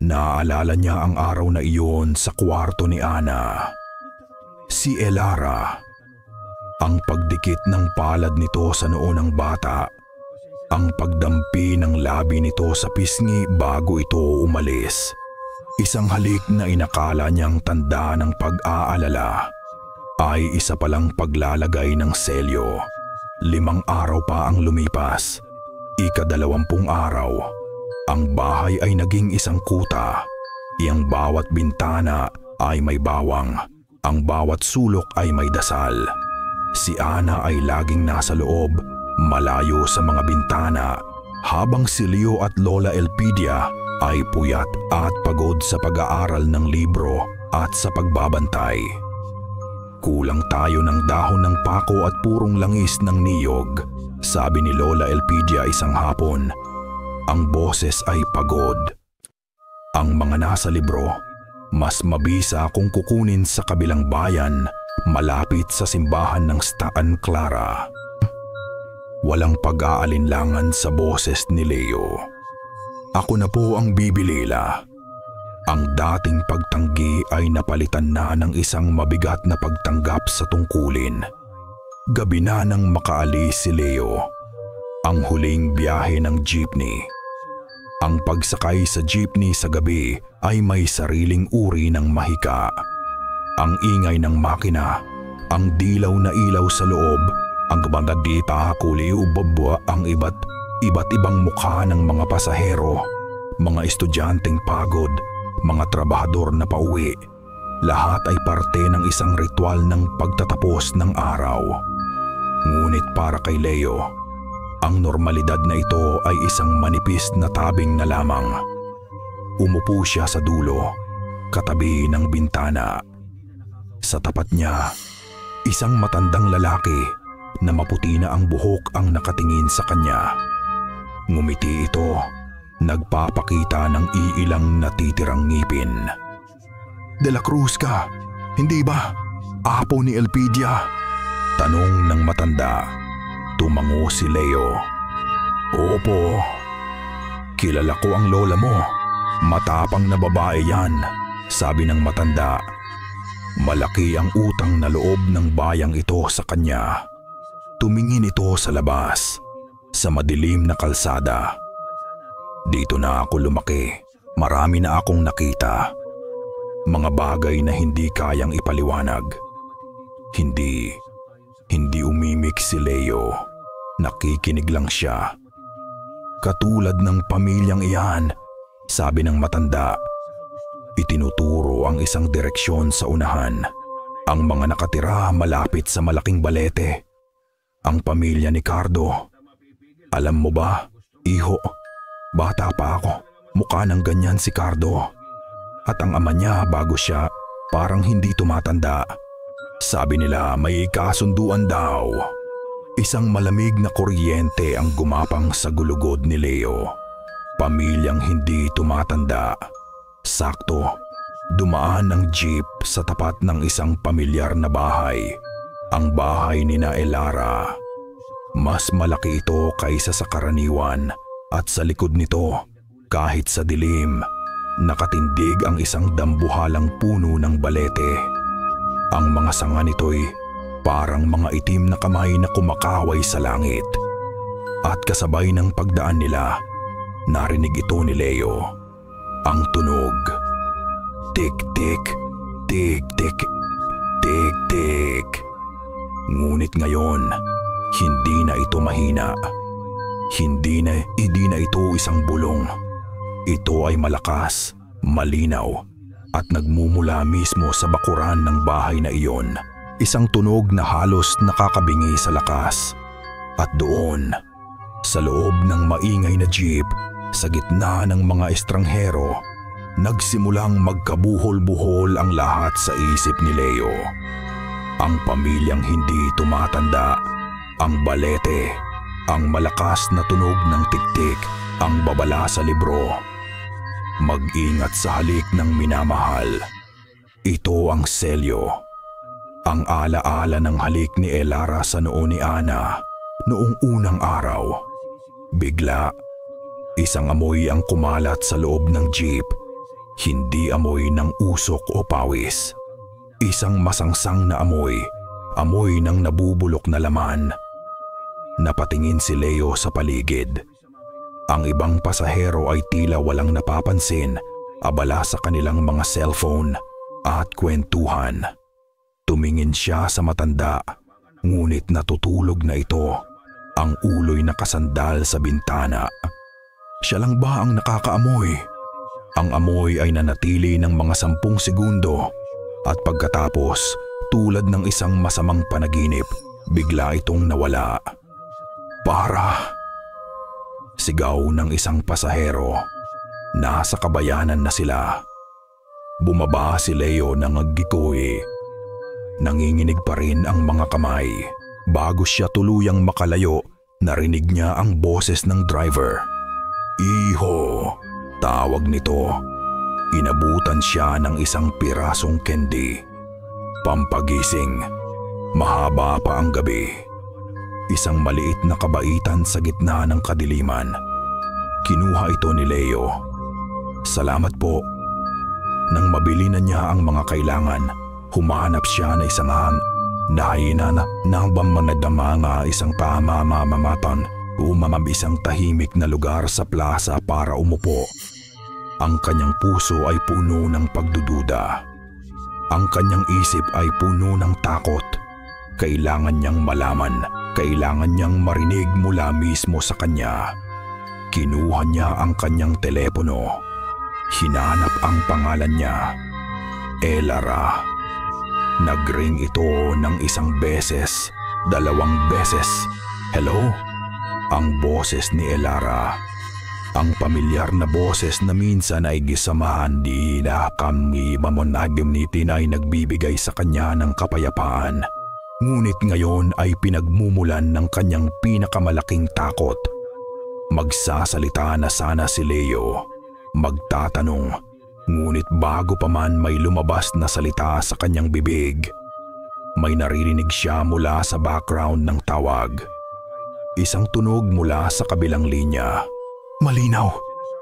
Naalala niya ang araw na iyon sa kwarto ni Ana. Si Elara. Ang pagdikit ng palad nito sa noo ng bata. Ang pagdampi ng labi nito sa pisngi bago ito umalis. Isang halik na inakala niyang tanda ng pag-aalala ay isa palang paglalagay ng selyo. 5 araw pa ang lumipas. Ika-20 araw. Ang bahay ay naging isang kuta. Iyang bawat bintana ay may bawang. Ang bawat sulok ay may dasal. Si Ana ay laging nasa loob, malayo sa mga bintana, habang si Leo at Lola Elpidia ay puyat at pagod sa pag-aaral ng libro at sa pagbabantay. Kulang tayo ng dahon ng pako at purong langis ng niyog, sabi ni Lola Elpidia isang hapon. Ang boses ay pagod. Ang mga nasa libro, mas mabisa kung kukunin sa kabilang bayan, malapit sa simbahan ng Staan Clara. Walang pag-aalinlangan sa boses ni Leo. Ako na po ang bibilila. Ang dating pagtanggi ay napalitan na ng isang mabigat na pagtanggap sa tungkulin. Gabi na nang makaalis si Leo. Ang huling biyahe ng jeepney. Ang pagsakay sa jeepney sa gabi ay may sariling uri ng mahika. Ang ingay ng makina, ang dilaw na ilaw sa loob, ang kabandadita kuli ubabwa ang iba't ibang mukha ng mga pasahero, mga estudyanteng pagod, mga trabahador na pauwi. Lahat ay parte ng isang ritual ng pagtatapos ng araw. Ngunit para kay Leo, ang normalidad na ito ay isang manipis na tabing na lamang. Umupo siya sa dulo, katabi ng bintana. Sa tapat niya, isang matandang lalaki na maputi na ang buhok ang nakatingin sa kanya. Ngumiti ito, nagpapakita ng iilang natitirang ngipin. De la Cruz ka, hindi ba? Apo ni Elpidia? Tanong ng matanda. Tumango si Leo. Opo. Kilala ko ang lola mo. Matapang na babae yan, sabi ng matanda. Malaki ang utang na loob ng bayang ito sa kanya. Tumingin ito sa labas, sa madilim na kalsada. Dito na ako lumaki. Marami na akong nakita. Mga bagay na hindi kayang ipaliwanag. Hindi umimik si Leo. Nakikinig lang siya. Katulad ng pamilyang iyan, sabi ng matanda. Itinuturo ang isang direksyon sa unahan. Ang mga nakatira malapit sa malaking balete. Ang pamilya ni Cardo. Alam mo ba, iho, bata pa ako, mukha ng ganyan si Cardo. At ang ama niya bago siya, parang hindi tumatanda. Sabi nila may kasunduan daw. Isang malamig na kuryente ang gumapang sa gulugod ni Leo. Pamilyang hindi tumatanda. Sakto, dumaan ang jeep sa tapat ng isang pamilyar na bahay. Ang bahay ni na Elara. Mas malaki ito kaysa sa karaniwan at sa likod nito, kahit sa dilim, nakatindig ang isang dambuhalang puno ng balete. Ang mga sanga nito'y parang mga itim na kamay na kumakaway sa langit. At kasabay ng pagdaan nila, narinig ito ni Leo. Ang tunog. Tik-tik, tik-tik, tik-tik. Ngunit ngayon, hindi na ito mahina. Hindi na ito isang bulong. Ito ay malakas, malinaw, at nagmumula mismo sa bakuran ng bahay na iyon. Isang tunog na halos nakakabingi sa lakas. At doon, sa loob ng maingay na jeep, sa gitna ng mga estranghero, nagsimulang magkabuhol-buhol ang lahat sa isip ni Leo. Ang pamilyang hindi tumatanda, ang balete, ang malakas na tunog ng tiktik, ang babala sa libro. Mag-ingat sa halik ng minamahal. Ito ang selyo. Ang alaala ng halik ni Elara sa noo ni Ana noong unang araw. Bigla, isang amoy ang kumalat sa loob ng jeep. Hindi amoy ng usok o pawis. Isang masangsang na amoy, amoy ng nabubulok na laman. Napatingin si Leo sa paligid. Ang ibang pasahero ay tila walang napapansin, abala sa kanilang mga cellphone at kwentuhan. Tumingin siya sa matanda, ngunit natutulog na ito, ang ulo'y nakasandal sa bintana. Siya lang ba ang nakakaamoy? Ang amoy ay nanatili ng mga 10 segundo at pagkatapos, tulad ng isang masamang panaginip, bigla itong nawala. Para! Sigaw ng isang pasahero. Nasa kabayanan na sila. Bumaba si Leo ng aggikoy. Nanginginig pa rin ang mga kamay. Bago siya tuluyang makalayo, narinig niya ang boses ng driver. Iho! Tawag nito. Inabutan siya ng isang pirasong candy. Pampagising. Mahaba pa ang gabi. Isang maliit na kabaitan sa gitna ng kadiliman. Kinuha ito ni Leo. Salamat po. Nang mabili na niya ang mga kailangan, humanap siya na isang nahina na manadama nga isang pamamamamatan. Isang tahimik na lugar sa plaza para umupo. Ang kanyang puso ay puno ng pagdududa. Ang kanyang isip ay puno ng takot. Kailangan niyang malaman, kailangan niyang marinig mula mismo sa kanya. Kinuha niya ang kanyang telepono. Hinanap ang pangalan niya. Elara. Nagring ito ng 1 beses, 2 beses. Hello? Ang boses ni Elara. Ang pamilyar na boses na minsan ay gisamahan di na kami mamonagimnitin ay nagbibigay sa kanya ng kapayapaan. Ngunit ngayon ay pinagmumulan ng kanyang pinakamalaking takot. Magsasalita na sana si Leo. Magtatanong. Ngunit bago pa man may lumabas na salita sa kanyang bibig, may naririnig siya mula sa background ng tawag. Isang tunog mula sa kabilang linya. Malinaw,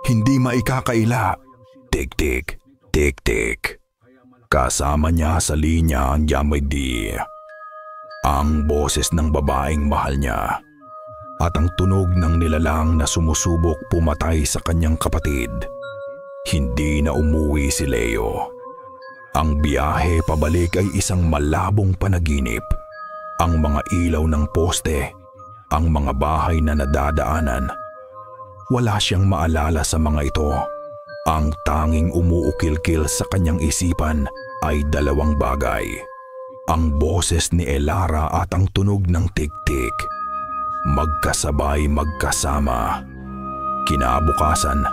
hindi maikakaila. Tik-tik, tik-tik. Kasama niya sa linya ang Yamedi. Ang boses ng babaeng mahal niya. At ang tunog ng nilalang na sumusubok pumatay sa kanyang kapatid. Hindi na umuwi si Leo. Ang biyahe pabalik ay isang malabong panaginip. Ang mga ilaw ng poste, ang mga bahay na nadadaanan. Wala siyang maalala sa mga ito. Ang tanging umuukil-kil sa kanyang isipan ay 2 bagay. Ang boses ni Elara at ang tunog ng tik-tik. Magkasabay magkasama. Kinabukasan,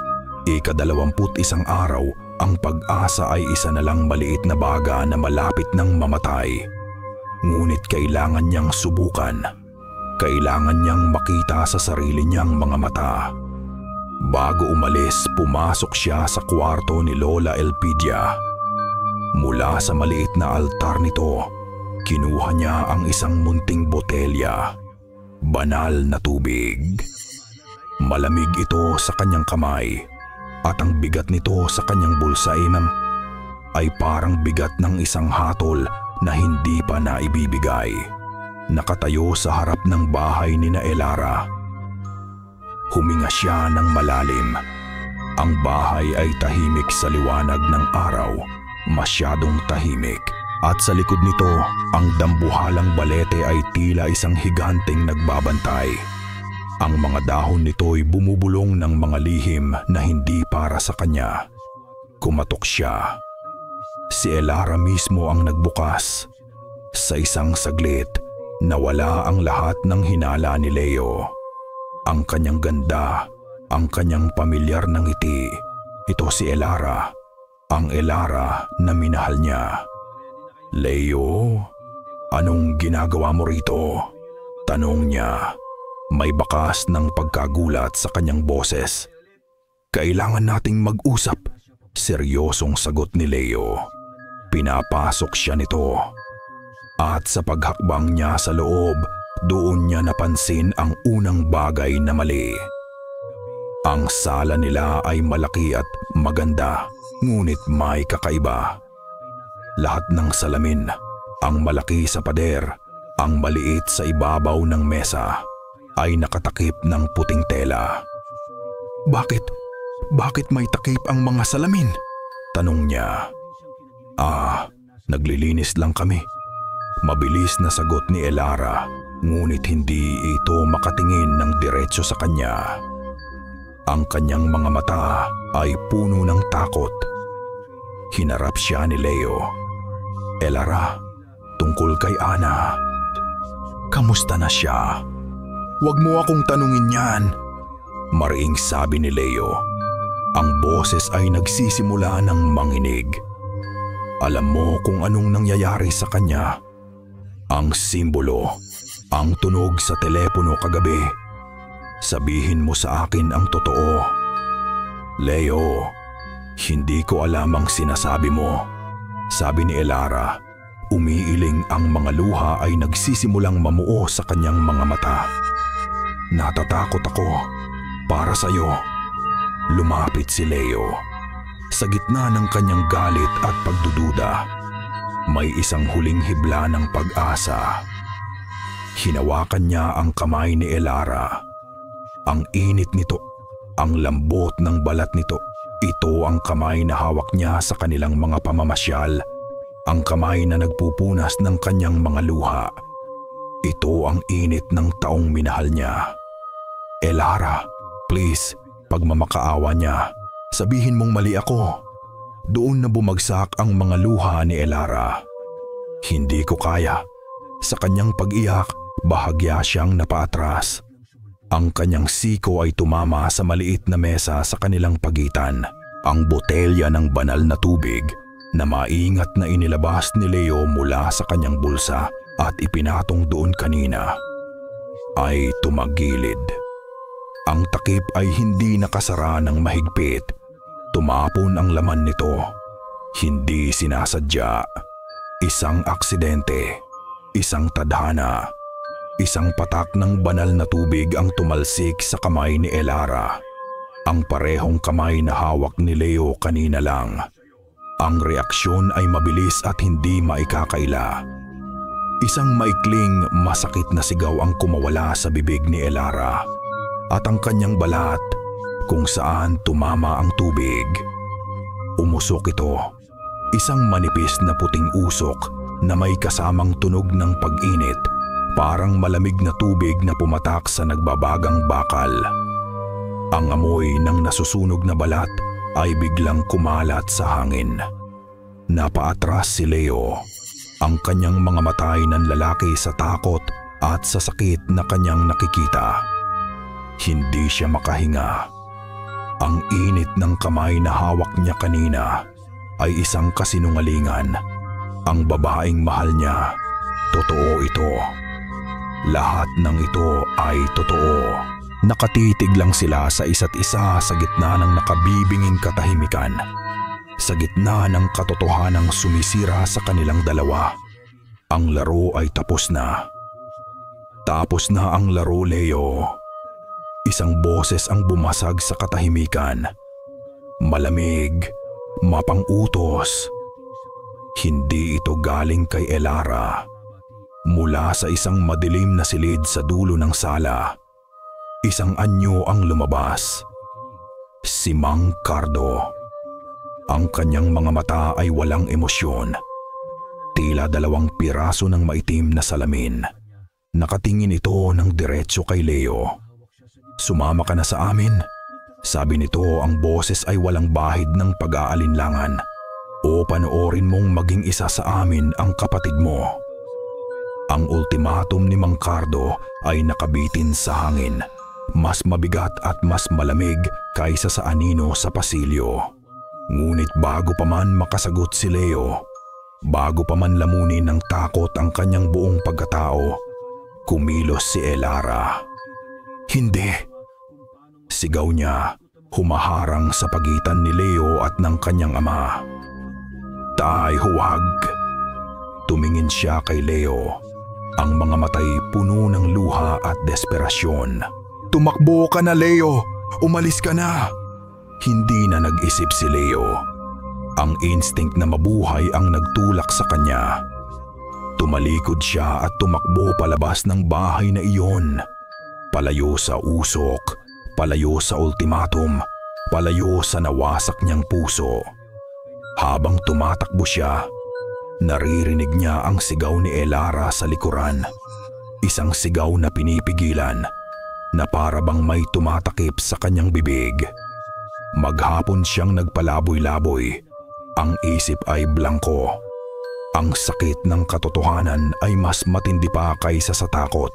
21 araw, ang pag-asa ay isa na lang maliit na baga na malapit ng mamatay. Ngunit kailangan niyang subukan. Kailangan niyang makita sa sarili niyang mga mata. Bago umalis, pumasok siya sa kwarto ni Lola Elpidia. Mula sa maliit na altar nito, kinuha niya ang isang munting botelya, banal na tubig. Malamig ito sa kanyang kamay at ang bigat nito sa kanyang bulsa ay parang bigat ng isang hatol na hindi pa naibibigay. Nakatayo sa harap ng bahay ni Elara. Huminga siya ng malalim. Ang bahay ay tahimik sa liwanag ng araw, masyadong tahimik. At sa likod nito, ang dambuhalang balete ay tila isang higanteng nagbabantay. Ang mga dahon nito'y bumubulong ng mga lihim na hindi para sa kanya. Kumatok siya. Si Elara mismo ang nagbukas. Sa isang saglit, nawala ang lahat ng hinala ni Leo. Ang kanyang ganda, ang kanyang pamilyar na ngiti. Ito si Elara, ang Elara na minahal niya. "Leo, anong ginagawa mo rito?" tanong niya. May bakas ng pagkagulat sa kanyang boses. "Kailangan nating mag-usap," seryosong sagot ni Leo. Pinapasok siya nito. At sa paghakbang niya sa loob, doon niya napansin ang unang bagay na mali. Ang sala nila ay malaki at maganda, ngunit may kakaiba. Lahat ng salamin, ang malaki sa pader, ang maliit sa ibabaw ng mesa, ay nakatakip ng puting tela. Bakit may takip ang mga salamin?" tanong niya. Naglilinis lang kami." Mabilis na sagot ni Elara, ngunit hindi ito makatingin ng diretso sa kanya. Ang kanyang mga mata ay puno ng takot. Hinarap siya ni Leo. "Elara, tungkol kay Ana. Kamusta na siya?" "Huwag mo akong tanungin yan," mariing sabi ni Leo. Ang boses ay nagsisimula ng manginig. "Alam mo kung anong nangyayari sa kanya? Ang simbolo, ang tunog sa telepono kagabi. Sabihin mo sa akin ang totoo." "Leo, hindi ko alam ang sinasabi mo," sabi ni Elara. Umiiling ang mga luha ay nagsisimulang mamuo sa kanyang mga mata. "Natatakot ako para sa'yo." Lumapit si Leo. Sa gitna ng kanyang galit at pagdududa, may isang huling hibla ng pag-asa. Hinawakan niya ang kamay ni Elara. Ang init nito, ang lambot ng balat nito, ito ang kamay na hawak niya sa kanilang mga pamamasyal. Ang kamay na nagpupunas ng kanyang mga luha. Ito ang init ng taong minahal niya. "Elara, please," pagmamakaawa niya, "sabihin mong mali ako." Doon na bumagsak ang mga luha ni Elara. "Hindi ko kaya." Sa kanyang pag-iyak, bahagya siyang napaatras. Ang kanyang siko ay tumama sa maliit na mesa sa kanilang pagitan. Ang botelya ng banal na tubig na maingat na inilabas ni Leo mula sa kanyang bulsa at ipinatong doon kanina ay tumagilid. Ang takip ay hindi nakasara ng mahigpit. Tumapon ang laman nito. Hindi sinasadya. Isang aksidente, isang tadhana, isang patak ng banal na tubig ang tumalsik sa kamay ni Elara. Ang parehong kamay na hawak ni Leo kanina lang. Ang reaksyon ay mabilis at hindi maikakaila. Isang maikling, masakit na sigaw ang kumawala sa bibig ni Elara at ang kanyang balat kung saan tumama ang tubig. Umusok ito, isang manipis na puting usok na may kasamang tunog ng pag-init, parang malamig na tubig na pumatak sa nagbabagang bakal. Ang amoy ng nasusunog na balat ay biglang kumalat sa hangin. Napaatras si Leo. Ang kanyang mga mata ay nanlalaki sa takot at sa sakit na kanyang nakikita. Hindi siya makahinga. Ang init ng kamay na hawak niya kanina ay isang kasinungalingan. Ang babaeng mahal niya, totoo ito. Lahat ng ito ay totoo. Nakatitig lang sila sa isa't isa sa gitna ng nakabibinging katahimikan. Sa gitna ng katotohanang sumisira sa kanilang dalawa. Ang laro ay tapos na. Tapos na ang laro, Leo. Isang boses ang bumasag sa katahimikan. Malamig, mapang-utos. Hindi ito galing kay Elara. Mula sa isang madilim na silid sa dulo ng sala, isang anyo ang lumabas. Si Mang Cardo. Ang kanyang mga mata ay walang emosyon. Tila 2 piraso ng maitim na salamin. Nakatingin ito ng diretso kay Leo. Sumama ka na sa amin. Sabi nito, ang boses ay walang bahid ng pag-aalinlangan. O panoorin mong maging isa sa amin ang kapatid mo. Ang ultimatum ni Mang Cardo ay nakabitin sa hangin. Mas mabigat at mas malamig kaysa sa anino sa pasilyo. Ngunit bago pa man makasagot si Leo, bago pa man lamunin ng takot ang kanyang buong pagkatao, kumilos si Elara. Hindi! Sigaw niya, humaharang sa pagitan ni Leo at ng kanyang ama. Tay, huwag! Tumingin siya kay Leo. Ang mga matay puno ng luha at desperasyon. Tumakbo ka na, Leo! Umalis ka na! Hindi na nag-isip si Leo. Ang instinct na mabuhay ang nagtulak sa kanya. Tumalikod siya at tumakbo palabas ng bahay na iyon. Palayo sa usok, palayo sa ultimatum, palayo sa nawasak niyang puso. Habang tumatakbo siya, naririnig niya ang sigaw ni Elara sa likuran. Isang sigaw na pinipigilan, na para bang may tumatakip sa kanyang bibig. Maghapon siyang nagpalaboy-laboy. Ang isip ay blanko. Ang sakit ng katotohanan ay mas matindi pa kaysa sa takot.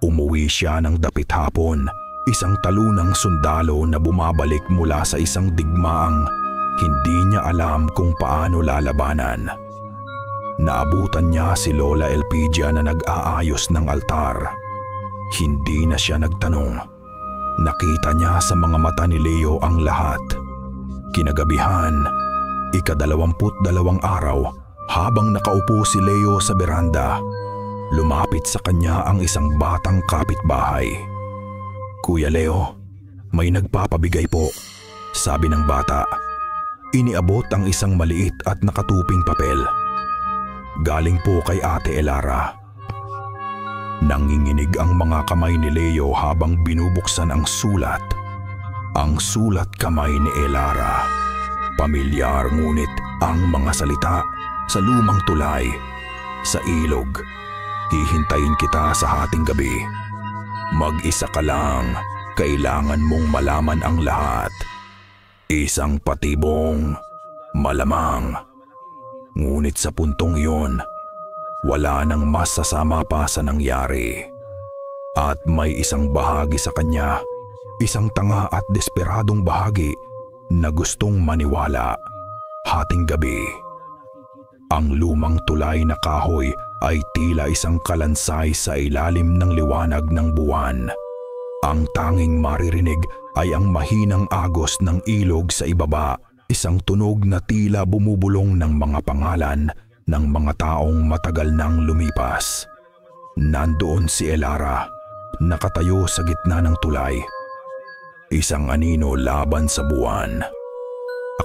Umuwi siya ng dapit hapon, isang talunang sundalo na bumabalik mula sa isang digmaang hindi niya alam kung paano lalabanan. Naabutan niya si Lola Elpidia na nag-aayos ng altar. Hindi na siya nagtanong. Nakita niya sa mga mata ni Leo ang lahat. Kinagabihan, 22 araw, habang nakaupo si Leo sa beranda, lumapit sa kanya ang isang batang kapitbahay. Kuya Leo, may nagpapabigay po, sabi ng bata. Iniabot ang isang maliit at nakatuping papel. Galing po kay Ate Elara. Nanginginig ang mga kamay ni Leo habang binubuksan ang sulat. Ang sulat kamay ni Elara. Pamilyar ngunit ang mga salita sa lumang tulay. Sa ilog, hihintayin kita sa hating gabi. Mag-isa ka lang, kailangan mong malaman ang lahat. Isang patibong, malamang. Ngunit sa puntong iyon, wala nang masasama pa sa nangyari. At may isang bahagi sa kanya, isang tanga at desperadong bahagi na gustong maniwala. Hating gabi. Ang lumang tulay na kahoy ay tila isang kalansay sa ilalim ng liwanag ng buwan. Ang tanging maririnig ay ang mahinang agos ng ilog sa ibaba, isang tunog na tila bumubulong ng mga pangalan ng mga taong matagal nang lumipas. Nandoon si Elara, nakatayo sa gitna ng tulay. Isang anino laban sa buwan.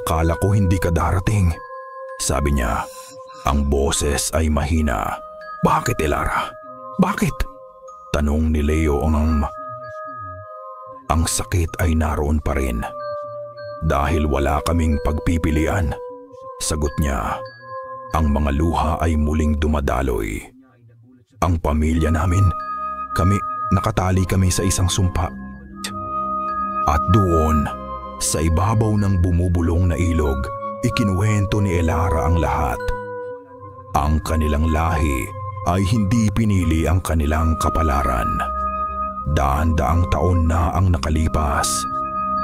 Akala ko hindi ka darating, sabi niya. Ang boses ay mahina. Bakit, Elara? Bakit? Tanong ni Leo. Ang sakit ay naroon pa rin. Dahil wala kaming pagpipilian, sagot niya. Ang mga luha ay muling dumadaloy. Ang pamilya namin, nakatali kami sa isang sumpa. At doon, sa ibabaw ng bumubulong na ilog, ikinuwento ni Elara ang lahat. Ang kanilang lahi ay hindi pinili ang kanilang kapalaran. Daan-daang taon na ang nakalipas.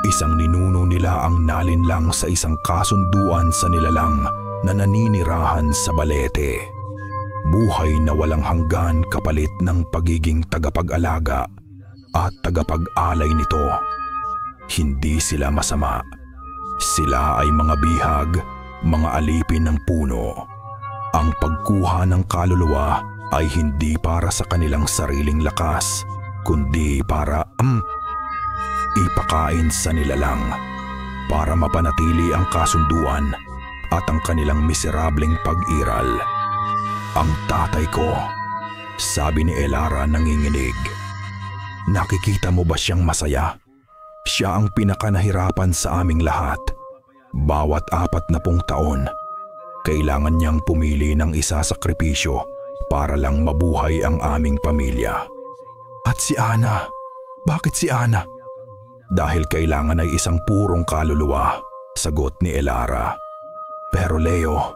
Isang ninuno nila ang nalinlang sa isang kasunduan sa nilalang na naninirahan sa Balete. Buhay na walang hanggan kapalit ng pagiging tagapag-alaga at tagapag-alay nito. Hindi sila masama. Sila ay mga bihag, mga alipin ng puno. Ang pagkuha ng kaluluwa ay hindi para sa kanilang sariling lakas, kundi para ipakain sa nilalang, para mapanatili ang kasunduan at ang kanilang miserableng pag-iral. Ang tatay ko, sabi ni Elara nanginginig. Nakikita mo ba siyang masaya? Siya ang pinakanahirapan sa aming lahat. Bawat 40 taon, kailangan niyang pumili ng isasakripisyo para lang mabuhay ang aming pamilya. At si Ana, bakit si Ana? Dahil kailangan ay isang purong kaluluwa, sagot ni Elara. Pero Leo,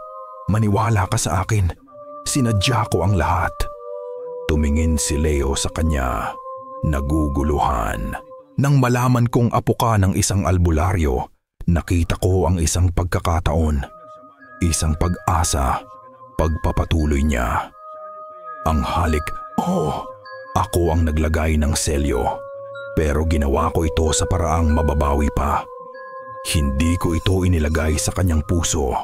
maniwala ka sa akin, sinadya ko ang lahat. Tumingin si Leo sa kanya, naguguluhan. Nang malaman kong apo ka ng isang albularyo, nakita ko ang isang pagkakataon, isang pag-asa, pagpapatuloy niya. Ang halik, ako ang naglagay ng selyo, pero ginawa ko ito sa paraang mababawi pa. Hindi ko ito inilagay sa kanyang puso,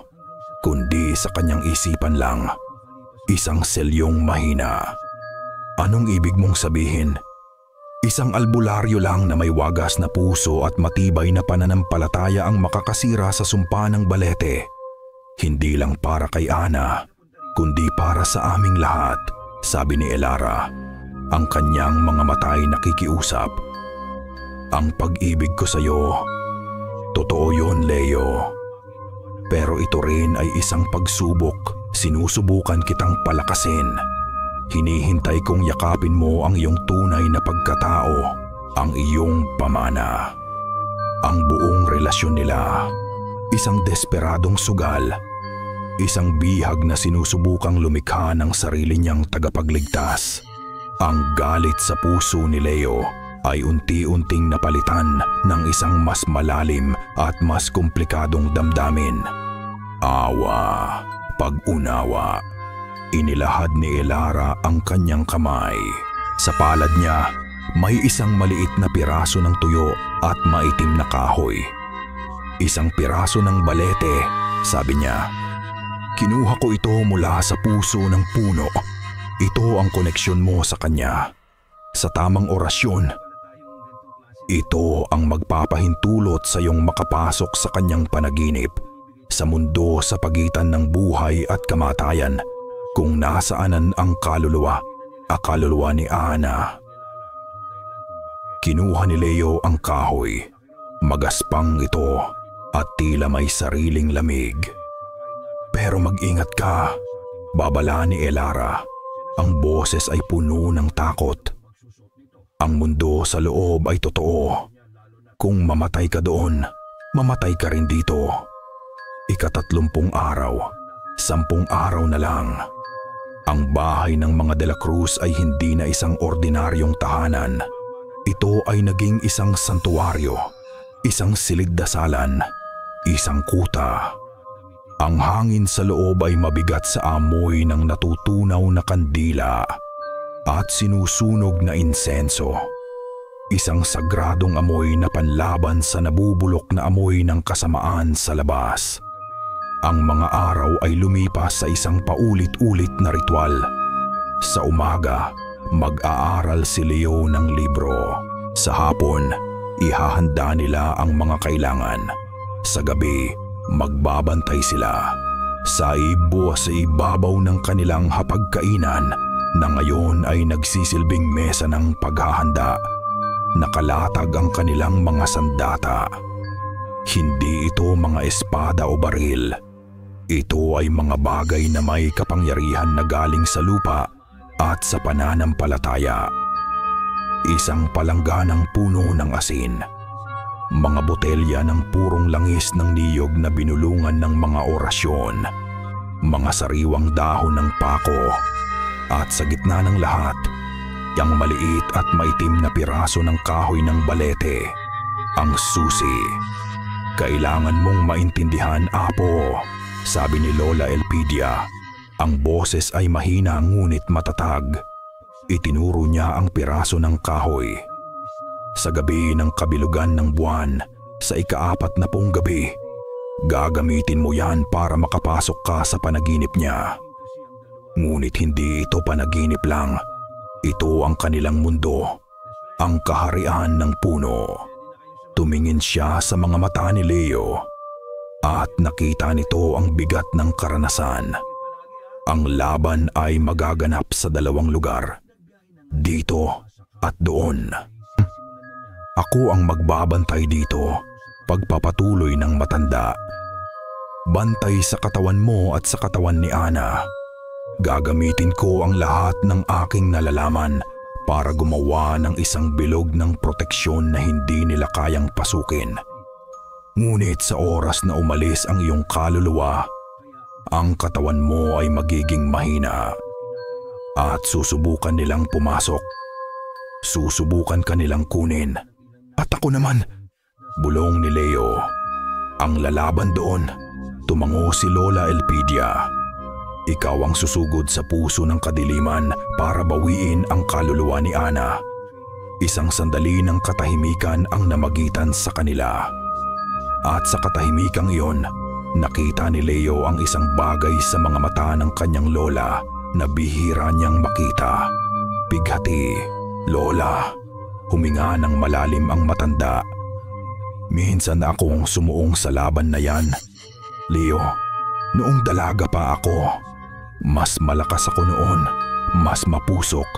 kundi sa kanyang isipan lang. Isang selyong mahina. Anong ibig mong sabihin? Isang albularyo lang na may wagas na puso at matibay na pananampalataya ang makakasira sa sumpa ng balete. Hindi lang para kay Ana, kundi para sa aming lahat, sabi ni Elara, ang kanyang mga matay nakikiusap. Ang pag-ibig ko sa iyo, totoo yun, Leo. Pero ito rin ay isang pagsubok, sinusubukan kitang palakasin. Hinihintay kong yakapin mo ang iyong tunay na pagkatao, ang iyong pamana. Ang buong relasyon nila, isang desperadong sugal, isang bihag na sinusubukang lumikha ng sarili niyang tagapagligtas. Ang galit sa puso ni Leo ay unti-unting napalitan ng isang mas malalim at mas komplikadong damdamin. Awa, pag-unawa. Inilahad ni Elara ang kanyang kamay. Sa palad niya, may isang maliit na piraso ng tuyo at maitim na kahoy. Isang piraso ng balete, sabi niya. Kinuha ko ito mula sa puso ng puno. Ito ang koneksyon mo sa kanya. Sa tamang orasyon, ito ang magpapahintulot sa iyong makapasok sa kanyang panaginip, sa mundo sa pagitan ng buhay at kamatayan, kung nasaanan ang kaluluwa ni Ana. Kinuha ni Leo ang kahoy. Magaspang ito at tila may sariling lamig. Pero mag-ingat ka, babala ni Elara. Ang boses ay puno ng takot. Ang mundo sa loob ay totoo. Kung mamatay ka doon, mamatay ka rin dito. 30 araw, 10 araw na lang. Ang bahay ng mga De La Cruz ay hindi na isang ordinaryong tahanan. Ito ay naging isang santuaryo, isang silid-dasalan, isang kuta. Ang hangin sa loob ay mabigat sa amoy ng natutunaw na kandila at sinusunog na insenso. Isang sagradong amoy na panlaban sa nabubulok na amoy ng kasamaan sa labas. Ang mga araw ay lumipas sa isang paulit-ulit na ritual. Sa umaga, mag-aaral si Leo ng libro. Sa hapon, ihahanda nila ang mga kailangan. Sa gabi, magbabantay sila. Sa ibabaw ng kanilang hapagkainan na ngayon ay nagsisilbing mesa ng paghahanda. Nakalatag ang kanilang mga sandata. Hindi ito mga espada o baril. Ito ay mga bagay na may kapangyarihan na galing sa lupa at sa pananampalataya. Isang palangganang puno ng asin. Mga botelya ng purong langis ng niyog na binulungan ng mga orasyon. Mga sariwang dahon ng pako. At sa gitna ng lahat, yung maliit at maitim na piraso ng kahoy ng balete, ang susi. Kailangan mong maintindihan, Apo, sabi ni Lola Elpidia. Ang boses ay mahina ngunit matatag. Itinuro niya ang piraso ng kahoy. Sa gabi ng kabilugan ng buwan, sa ika-40 gabi, gagamitin mo yan para makapasok ka sa panaginip niya. Ngunit hindi ito panaginip lang. Ito ang kanilang mundo, ang kaharian ng puno. Tumingin siya sa mga mata ni Leo at nakita nito ang bigat ng karanasan. Ang laban ay magaganap sa 2 lugar, dito at doon. Ako ang magbabantay dito, pagpapatuloy ng matanda. Bantay sa katawan mo at sa katawan ni Ana. Gagamitin ko ang lahat ng aking nalalaman para gumawa ng isang bilog ng proteksyon na hindi nila kayang pasukin. Ngunit sa oras na umalis ang iyong kaluluwa, ang katawan mo ay magiging mahina at susubukan nilang pumasok. Susubukan ka nilang kunin. At ako naman, bulong ni Leo. Ang lalaban doon, tumango si Lola Elpidia. Ikaw ang susugod sa puso ng kadiliman para bawiin ang kaluluwa ni Ana. Isang sandali ng katahimikan ang namagitan sa kanila. At sa katahimikang iyon, nakita ni Leo ang isang bagay sa mga mata ng kanyang lola na bihira niyang makita. Pighati, Lola. Huminga ng malalim ang matanda. Minsan na akong sumuong sa laban na yan, Leo. Noong dalaga pa ako, mas malakas ako noon, mas mapusok.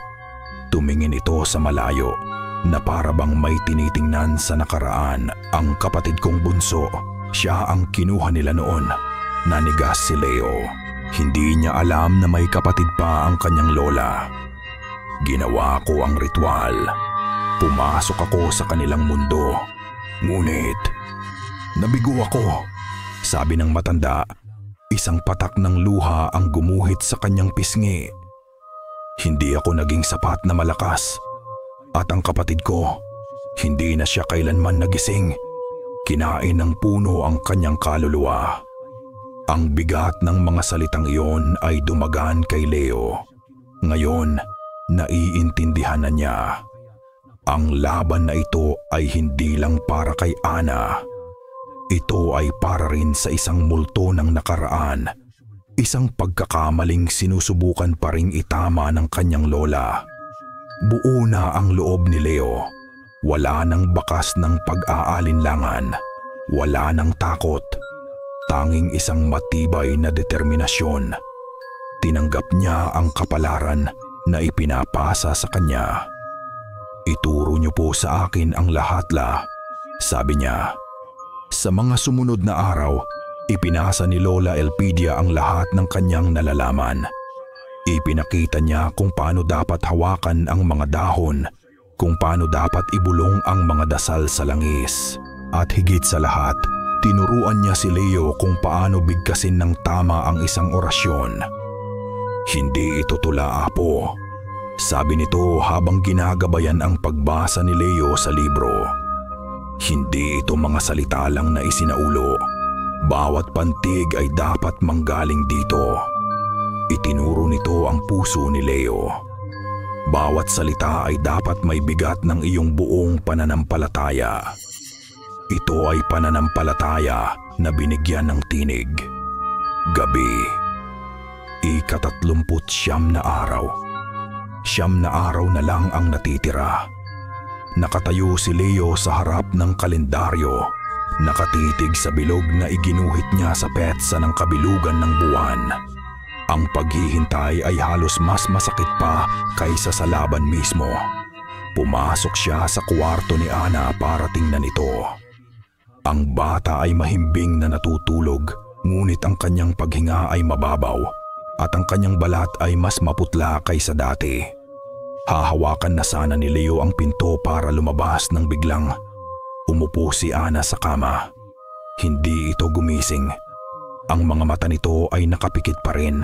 Tumingin ito sa malayo na para bang may tinitingnan sa nakaraan. Ang kapatid kong bunso, siya ang kinuha nila noon. Nanigas si Leo. Hindi niya alam na may kapatid pa ang kanyang lola. Ginawa ko ang ritual. Pumasok ako sa kanilang mundo. Ngunit, nabigo ako. Sabi ng matanda, isang patak ng luha ang gumuhit sa kanyang pisngi. Hindi ako naging sapat na malakas. At ang kapatid ko, hindi na siya kailanman nagising. Kinain ng puno ang kanyang kaluluwa. Ang bigat ng mga salitang iyon ay dumagan kay Leo. Ngayon, naiintindihan na niya. Ang laban na ito ay hindi lang para kay Ana. Ito ay para rin sa isang multo ng nakaraan. Isang pagkakamaling sinusubukan pa ring itama ng kanyang lola. Buo na ang loob ni Leo. Wala nang bakas ng pag-aalinlangan. Wala nang takot. Tanging isang matibay na determinasyon. Tinanggap niya ang kapalaran na ipinapasa sa kanya. Ituro niyo po sa akin ang lahat, La, sabi niya. Sa mga sumunod na araw, ipinasa ni Lola Elpidia ang lahat ng kanyang nalalaman. Ipinakita niya kung paano dapat hawakan ang mga dahon, kung paano dapat ibulong ang mga dasal sa langis. At higit sa lahat, tinuruan niya si Leo kung paano bigkasin ng tama ang isang orasyon. Hindi ito tula, Apo, sabi nito habang ginagabayan ang pagbasa ni Leo sa libro. Hindi ito mga salita lang na isinaulo. Bawat pantig ay dapat manggaling dito. Itinuro nito ang puso ni Leo. Bawat salita ay dapat may bigat ng iyong buong pananampalataya. Ito ay pananampalataya na binigyan ng tinig. Gabi. ika-39 na araw. 9 na araw na lang ang natitira. Nakatayo si Leo sa harap ng kalendaryo, nakatitig sa bilog na iginuhit niya sa petsa ng kabilugan ng buwan. Ang paghihintay ay halos mas masakit pa kaysa sa laban mismo. Pumasok siya sa kwarto ni Ana para tingnan ito. Ang bata ay mahimbing na natutulog, ngunit ang kanyang paghinga ay mababaw at ang kanyang balat ay mas maputla kaysa dati. Hahawakan na sana ni Leo ang pinto para lumabas nang biglang umupo si Ana sa kama. Hindi ito gumising. Ang mga mata nito ay nakapikit pa rin.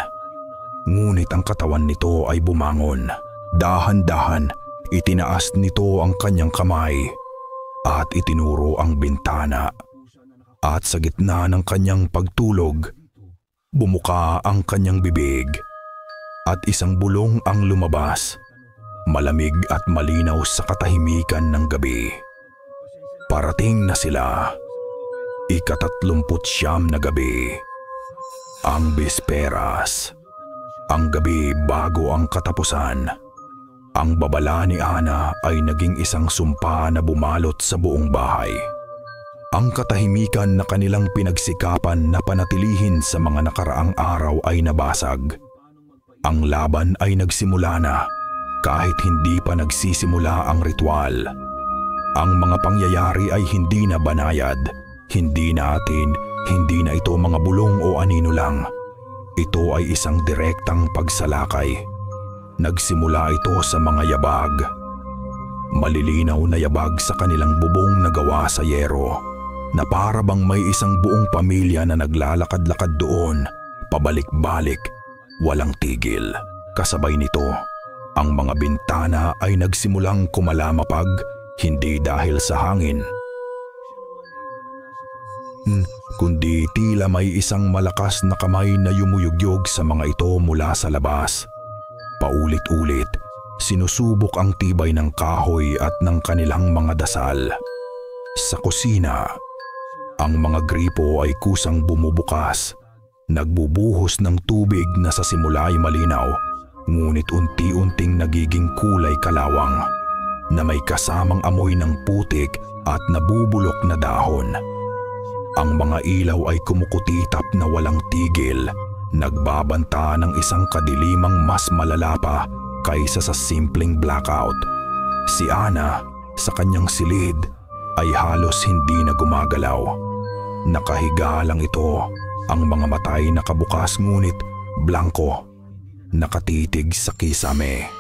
Ngunit ang katawan nito ay bumangon. Dahan-dahan, itinaas nito ang kanyang kamay at itinuro ang bintana. At sa gitna ng kanyang pagtulog, bumuka ang kanyang bibig at isang bulong ang lumabas. malamig at malinaw sa katahimikan ng gabi. Parating na sila. 39 na gabi. Ang bisperas. Ang gabi bago ang katapusan. Ang babala ni Ana ay naging isang sumpa na bumalot sa buong bahay. Ang katahimikan na kanilang pinagsikapan na panatilihin sa mga nakaraang araw ay nabasag. Ang laban ay nagsimula na kahit hindi pa nagsisimula ang ritual. Ang mga pangyayari ay hindi na banayad, hindi na atin, hindi na ito mga bulong o anino lang. Ito ay isang direktang pagsalakay. Nagsimula ito sa mga yabag. Malilinaw na yabag sa kanilang bubong na gawa sa yero, na para bang may isang buong pamilya na naglalakad-lakad doon, pabalik-balik, walang tigil. Kasabay nito, ang mga bintana ay nagsimulang kumalamapag, hindi dahil sa hangin, kundi tila may isang malakas na kamay na yumuyugyog sa mga ito mula sa labas. Paulit-ulit, sinusubok ang tibay ng kahoy at ng kanilang mga dasal. Sa kusina, ang mga gripo ay kusang bumubukas, nagbubuhos ng tubig na sa simula ay malinaw, ngunit unti-unting nagiging kulay kalawang, na may kasamang amoy ng putik at nabubulok na dahon. Ang mga ilaw ay kumukutitap na walang tigil, nagbabanta ng isang kadilimang mas malala pa kaysa sa simpleng blackout. Si Ana, sa kanyang silid, ay halos hindi na gumagalaw. Nakahiga lang ito, ang mga mata ay nakabukas ngunit blanko, nakatitig sa kisame.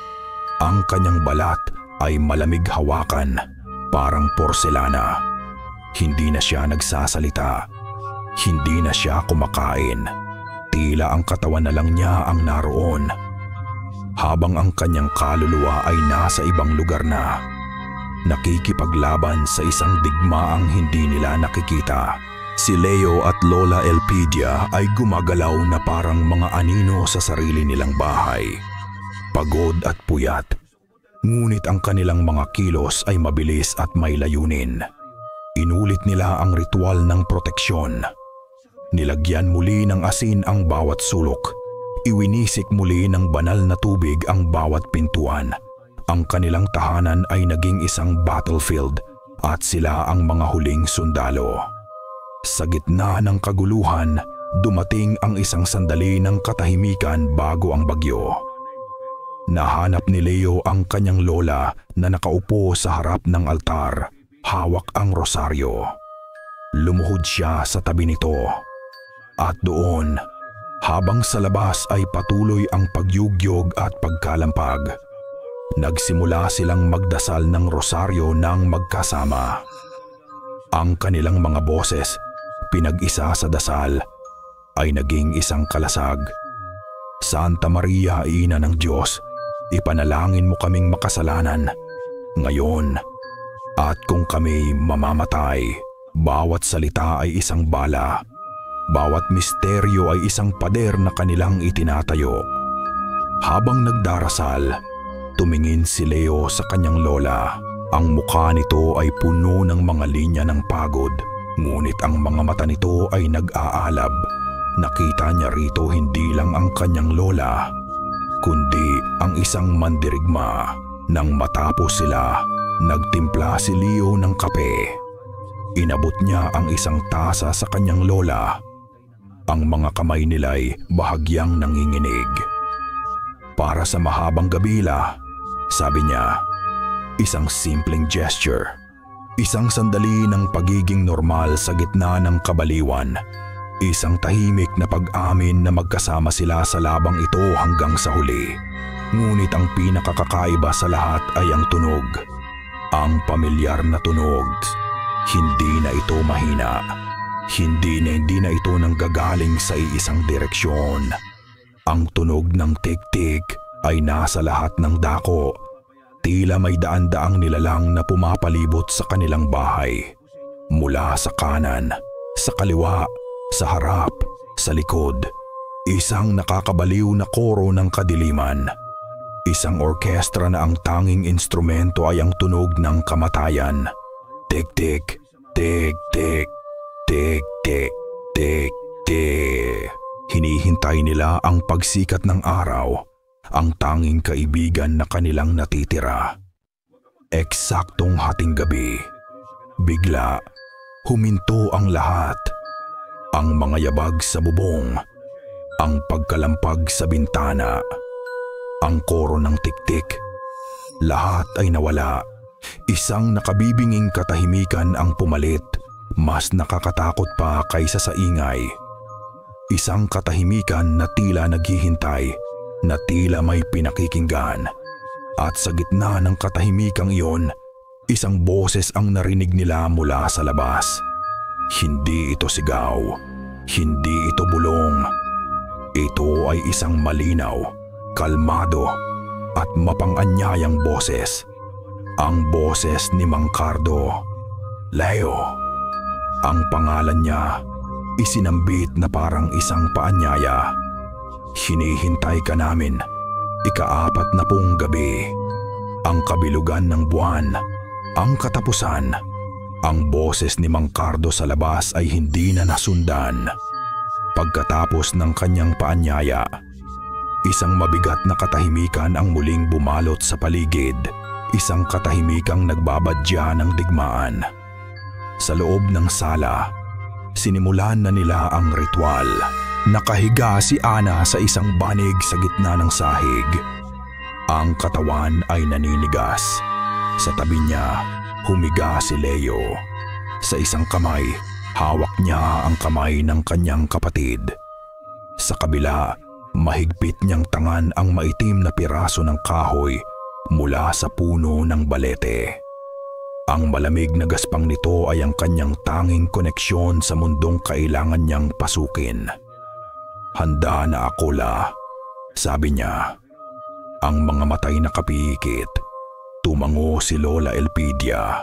Ang kanyang balat ay malamig hawakan, parang porselana. Hindi na siya nagsasalita, hindi na siya kumakain. Tila ang katawan na lang niya ang naroon, habang ang kanyang kaluluwa ay nasa ibang lugar na, nakikipaglaban sa isang digmaang hindi nila nakikita. Si Leo at Lola Elpidia ay gumagalaw na parang mga anino sa sarili nilang bahay. Pagod at puyat, ngunit ang kanilang mga kilos ay mabilis at may layunin. Inulit nila ang ritual ng proteksyon. Nilagyan muli ng asin ang bawat sulok. Iwinisik muli ng banal na tubig ang bawat pintuan. Ang kanilang tahanan ay naging isang battlefield at sila ang mga huling sundalo. Sa gitna ng kaguluhan, dumating ang isang sandali ng katahimikan bago ang bagyo. Nahanap ni Leo ang kanyang lola na nakaupo sa harap ng altar, hawak ang rosaryo. Lumuhod siya sa tabi nito. At doon, habang sa labas ay patuloy ang pagyugyog at pagkalampag, nagsimula silang magdasal ng rosaryo ng magkasama. Ang kanilang mga boses, pinag-isa sa dasal, ay naging isang kalasag. Santa Maria, Ina ng Diyos, ipanalangin mo kaming makasalanan ngayon, at kung kami mamamatay, bawat salita ay isang bala, bawat misteryo ay isang pader na kanilang itinatayo. Habang nagdarasal, tumingin si Leo sa kanyang lola. Ang mukha nito ay puno ng mga linya ng pagod, ngunit ang mga mata nito ay nag-aalab. Nakita niya rito hindi lang ang kanyang lola, kundi ang isang mandirigma. Nang matapos sila, nagtimpla si Leo ng kape. Inabot niya ang isang tasa sa kanyang lola. Ang mga kamay nila'y bahagyang nanginginig. Para sa mahabang gabila, sabi niya, isang simpleng gesture, isang sandali ng pagiging normal sa gitna ng kabaliwan, isang tahimik na pag-amin na magkasama sila sa labang ito hanggang sa huli. Ngunit ang pinakakakaiba sa lahat ay ang tunog. Ang pamilyar na tunog. Hindi na ito mahina. Hindi na ito nanggagaling sa iisang direksyon. Ang tunog ng tik-tik ay nasa lahat ng dako. Tila may daan-daang nilalang na pumapalibot sa kanilang bahay. Mula sa kanan, sa kaliwa, sa harap, sa likod. Isang nakakabaliw na koro ng kadiliman. Isang orkestra na ang tanging instrumento ay ang tunog ng kamatayan. Tik-tik, tik-tik, tik-tik, tik-tik. Hinihintay nila ang pagsikat ng araw, ang tanging kaibigan na kanilang natitira. Eksaktong hating gabi, bigla, huminto ang lahat. Ang mga yabag sa bubong, ang pagkalampag sa bintana, ang koro ng tiktik, lahat ay nawala. Isang nakabibinging katahimikan ang pumalit, mas nakakatakot pa kaysa sa ingay. Isang katahimikan na tila naghihintay, na tila may pinakikinggan. At sa gitna ng katahimikang iyon, isang boses ang narinig nila mula sa labas. Hindi ito sigaw, hindi ito bulong. Ito ay isang malinaw, kalmado at mapanganyayang boses. Ang boses ni Mang Cardo. Leo. Ang pangalan niya, isinambit na parang isang paanyaya. Hinihintay ka namin, ika-40 gabi. Ang kabilugan ng buwan, ang katapusan. Ang boses ni Mang Cardo sa labas ay hindi na nasundan. Pagkatapos ng kanyang paanyaya, isang mabigat na katahimikan ang muling bumalot sa paligid. Isang katahimikang nagbabadya ng digmaan. Sa loob ng sala, sinimulan na nila ang ritual. Nakahiga si Ana sa isang banig sa gitna ng sahig. Ang katawan ay naninigas. Sa tabi niya, humiga si Leo. Sa isang kamay, hawak niya ang kamay ng kanyang kapatid. Sa kabila, mahigpit niyang tangan ang maitim na piraso ng kahoy mula sa puno ng balete. Ang malamig na gaspang nito ay ang kanyang tanging koneksyon sa mundong kailangan niyang pasukin. Handa na ako, La, sabi niya. Ang mga matay nakapikit. Tumango si Lola Elpidia.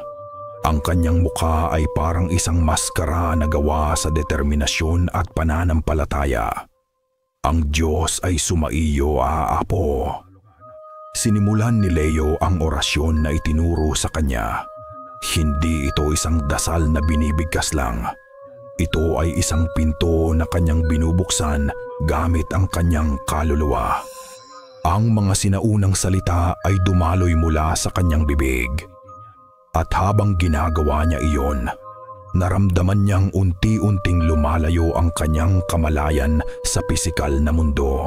Ang kanyang mukha ay parang isang maskara na gawa sa determinasyon at pananampalataya. Ang Diyos ay sumaiyo, Apo. Sinimulan ni Leo ang orasyon na itinuro sa kanya. Hindi ito isang dasal na binibigkas lang. Ito ay isang pinto na kanyang binubuksan gamit ang kanyang kaluluwa. Ang mga sinaunang salita ay dumaloy mula sa kanyang bibig. At habang ginagawa niya iyon, naramdaman niyang unti-unting lumalayo ang kanyang kamalayan sa pisikal na mundo.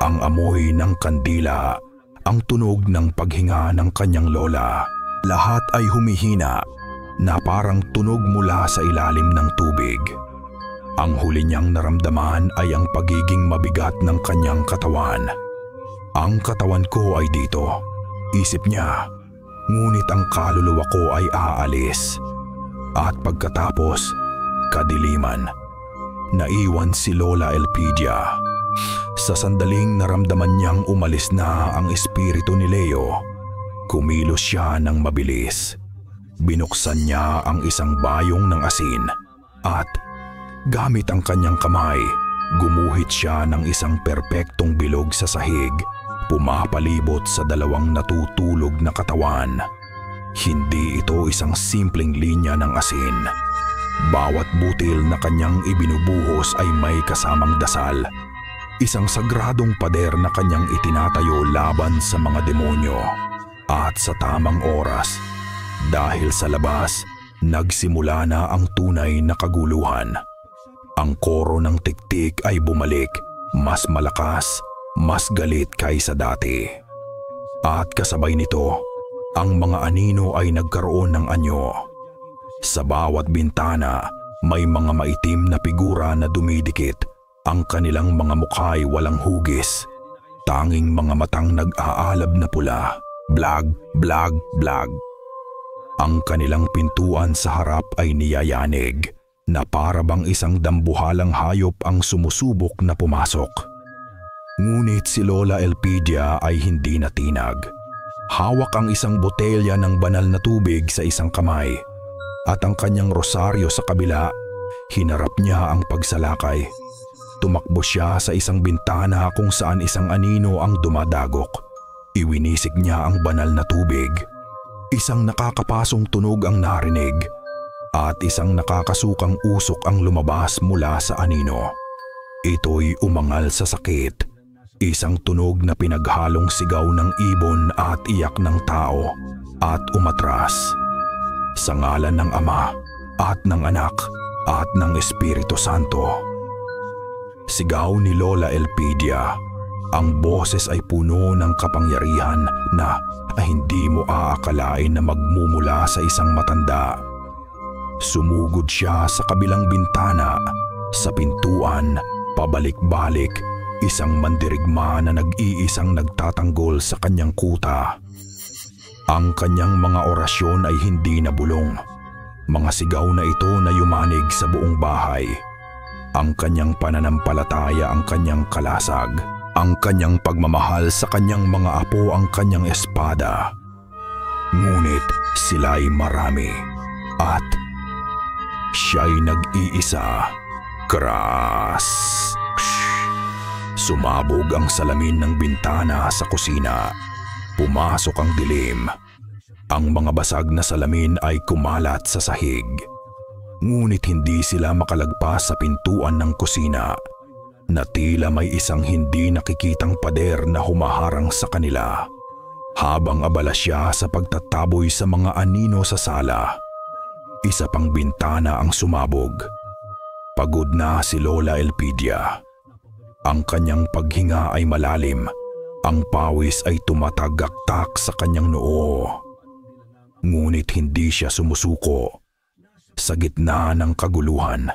Ang amoy ng kandila, ang tunog ng paghinga ng kanyang lola, lahat ay humihina na parang tunog mula sa ilalim ng tubig. Ang huli niyang naramdaman ay ang pagiging mabigat ng kanyang katawan. Ang katawan ko ay dito, isip niya, ngunit ang kaluluwa ko ay aalis. At pagkatapos, kadiliman. Naiwan si Lola Elpidia. Sa sandaling naramdaman niyang umalis na ang espiritu ni Leo, kumilos siya ng mabilis. Binuksan niya ang isang bayong ng asin at gamit ang kanyang kamay, gumuhit siya ng isang perpektong bilog sa sahig, pumapalibot sa dalawang natutulog na katawan. Hindi ito isang simpleng linya ng asin. Bawat butil na kanyang ibinubuhos ay may kasamang dasal. Isang sagradong pader na kanyang itinatayo laban sa mga demonyo. At sa tamang oras, dahil sa labas, nagsimula na ang tunay na kaguluhan. Ang koro ng tiktik ay bumalik, mas malakas, mas galit kaysa dati. At kasabay nito, ang mga anino ay nagkaroon ng anyo. Sa bawat bintana, may mga maitim na figura na dumidikit. Ang kanilang mga mukha ay walang hugis. Tanging mga matang nag-aalab na pula. Blag, blag, blag. Ang kanilang pintuan sa harap ay niyayanig na para bang isang dambuhalang hayop ang sumusubok na pumasok. Ngunit si Lola Elpidia ay hindi natinag. Hawak ang isang botelya ng banal na tubig sa isang kamay at ang kanyang rosaryo sa kabila. Hinarap niya ang pagsalakay. Tumakbo siya sa isang bintana kung saan isang anino ang dumadagok. Iwinisik niya ang banal na tubig. Isang nakakapasong tunog ang narinig at isang nakakasukang usok ang lumabas mula sa anino. Ito'y umangal sa sakit. Isang tunog na pinaghalong sigaw ng ibon at iyak ng tao at umatras. Sa ngalan ng Ama at ng Anak at ng Espiritu Santo. Sigaw ni Lola Elpidia. Ang boses ay puno ng kapangyarihan na hindi mo aakalain na magmumula sa isang matanda. Sumugod siya sa kabilang bintana, sa pintuan, pabalik-balik, isang mandirigma na nag-iisang nagtatanggol sa kanyang kuta. Ang kanyang mga orasyon ay hindi nabulong. Mga sigaw na ito na yumanig sa buong bahay. Ang kanyang pananampalataya ang kanyang kalasag. Ang kanyang pagmamahal sa kanyang mga apo ang kanyang espada. Ngunit sila'y marami at siya'y nag-iisa. Kras! Sumabog ang salamin ng bintana sa kusina. Pumasok ang dilim. Ang mga basag na salamin ay kumalat sa sahig. Ngunit hindi sila makalagpas sa pintuan ng kusina na tila may isang hindi nakikitang pader na humaharang sa kanila. Habang abala siya sa pagtataboy sa mga anino sa sala, isa pang bintana ang sumabog. Pagod na si Lola Elpidia. Ang kanyang paghinga ay malalim. Ang pawis ay tumatagaktak sa kanyang noo. Ngunit hindi siya sumusuko. Sa gitna ng kaguluhan,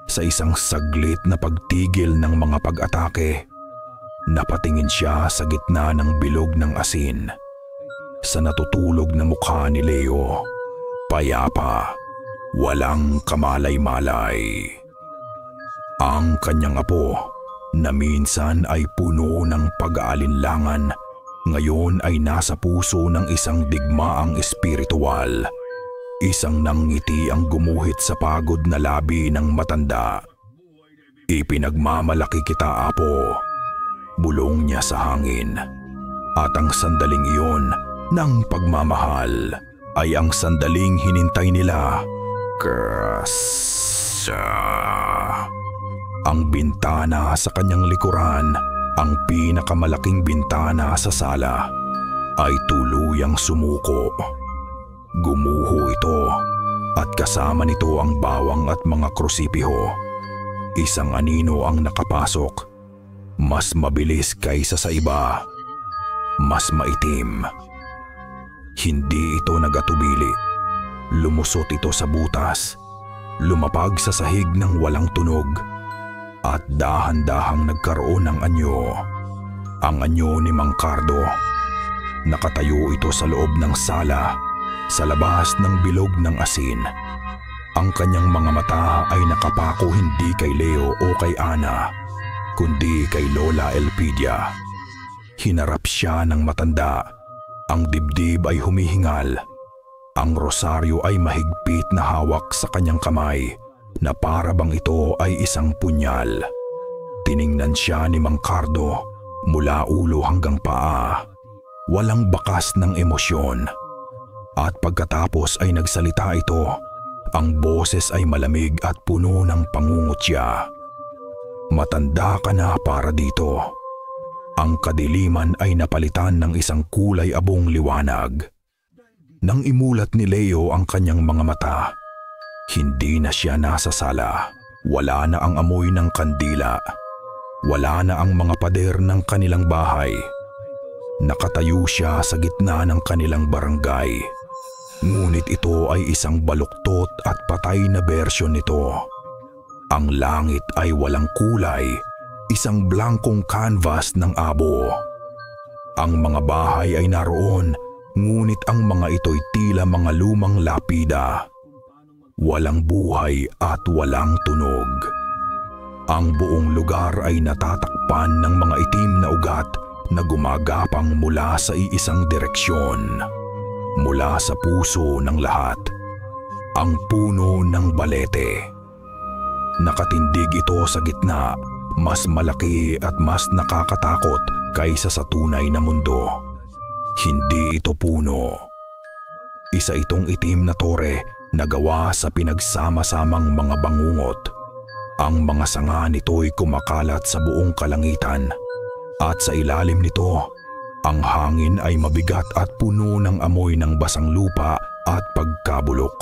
sa isang saglit na pagtigil ng mga pag-atake, napatingin siya sa gitna ng bilog ng asin. Sa natutulog na mukha ni Leo, payapa, walang kamalay-malay. Ang kanyang apo, na minsan ay puno ng pag-aalinlangan, ngayon ay nasa puso ng isang digmaang espiritual. Isang nangiti ang gumuhit sa pagod na labi ng matanda. Ipinagmamalaki kita, apo. Bulong niya sa hangin. At ang sandaling iyon ng pagmamahal ay ang sandaling hinintay nila. Kasa. Ang bintana sa kanyang likuran, ang pinakamalaking bintana sa sala, ay tuluyang sumuko. Gumuho ito at kasama nito ang bawang at mga krusipiho. Isang anino ang nakapasok. Mas mabilis kaysa sa iba. Mas maitim. Hindi ito nagatubili. Lumusot ito sa butas. Lumapag sa sahig ng walang tunog. At dahan-dahang nagkaroon ng anyo. Ang anyo ni Mang Cardo. Nakatayo ito sa loob ng sala, sa labas ng bilog ng asin. Ang kanyang mga mata ay nakapako hindi kay Leo o kay Ana, kundi kay Lola Elpidia. Hinarap siya ng matanda. Ang dibdib ay humihingal. Ang rosaryo ay mahigpit na hawak sa kanyang kamay, na para bang ito ay isang punyal. Tiningnan siya ni Mang Cardo mula ulo hanggang paa. Walang bakas ng emosyon. At pagkatapos ay nagsalita ito. Ang boses ay malamig at puno ng pangungutya. Matanda ka na para dito. Ang kadiliman ay napalitan ng isang kulay abong liwanag. Nang imulat ni Leo ang kanyang mga mata, hindi na siya nasa sala. Wala na ang amoy ng kandila. Wala na ang mga pader ng kanilang bahay. Nakatayo siya sa gitna ng kanilang barangay. Ngunit ito ay isang baluktot at patay na bersyon nito. Ang langit ay walang kulay, isang blankong canvas ng abo. Ang mga bahay ay naroon, ngunit ang mga ito'y tila mga lumang lapida. Walang buhay at walang tunog. Ang buong lugar ay natatakpan ng mga itim na ugat na gumagapang mula sa iisang direksyon. Mula sa puso ng lahat, ang puno ng balete. Nakatindig ito sa gitna, mas malaki at mas nakakatakot kaysa sa tunay na mundo. Hindi ito puno. Isa itong itim na tore na gawa sa pinagsama-samang mga bangungot. Ang mga sanga nito'y kumakalat sa buong kalangitan at sa ilalim nito, ang hangin ay mabigat at puno ng amoy ng basang lupa at pagkabulok.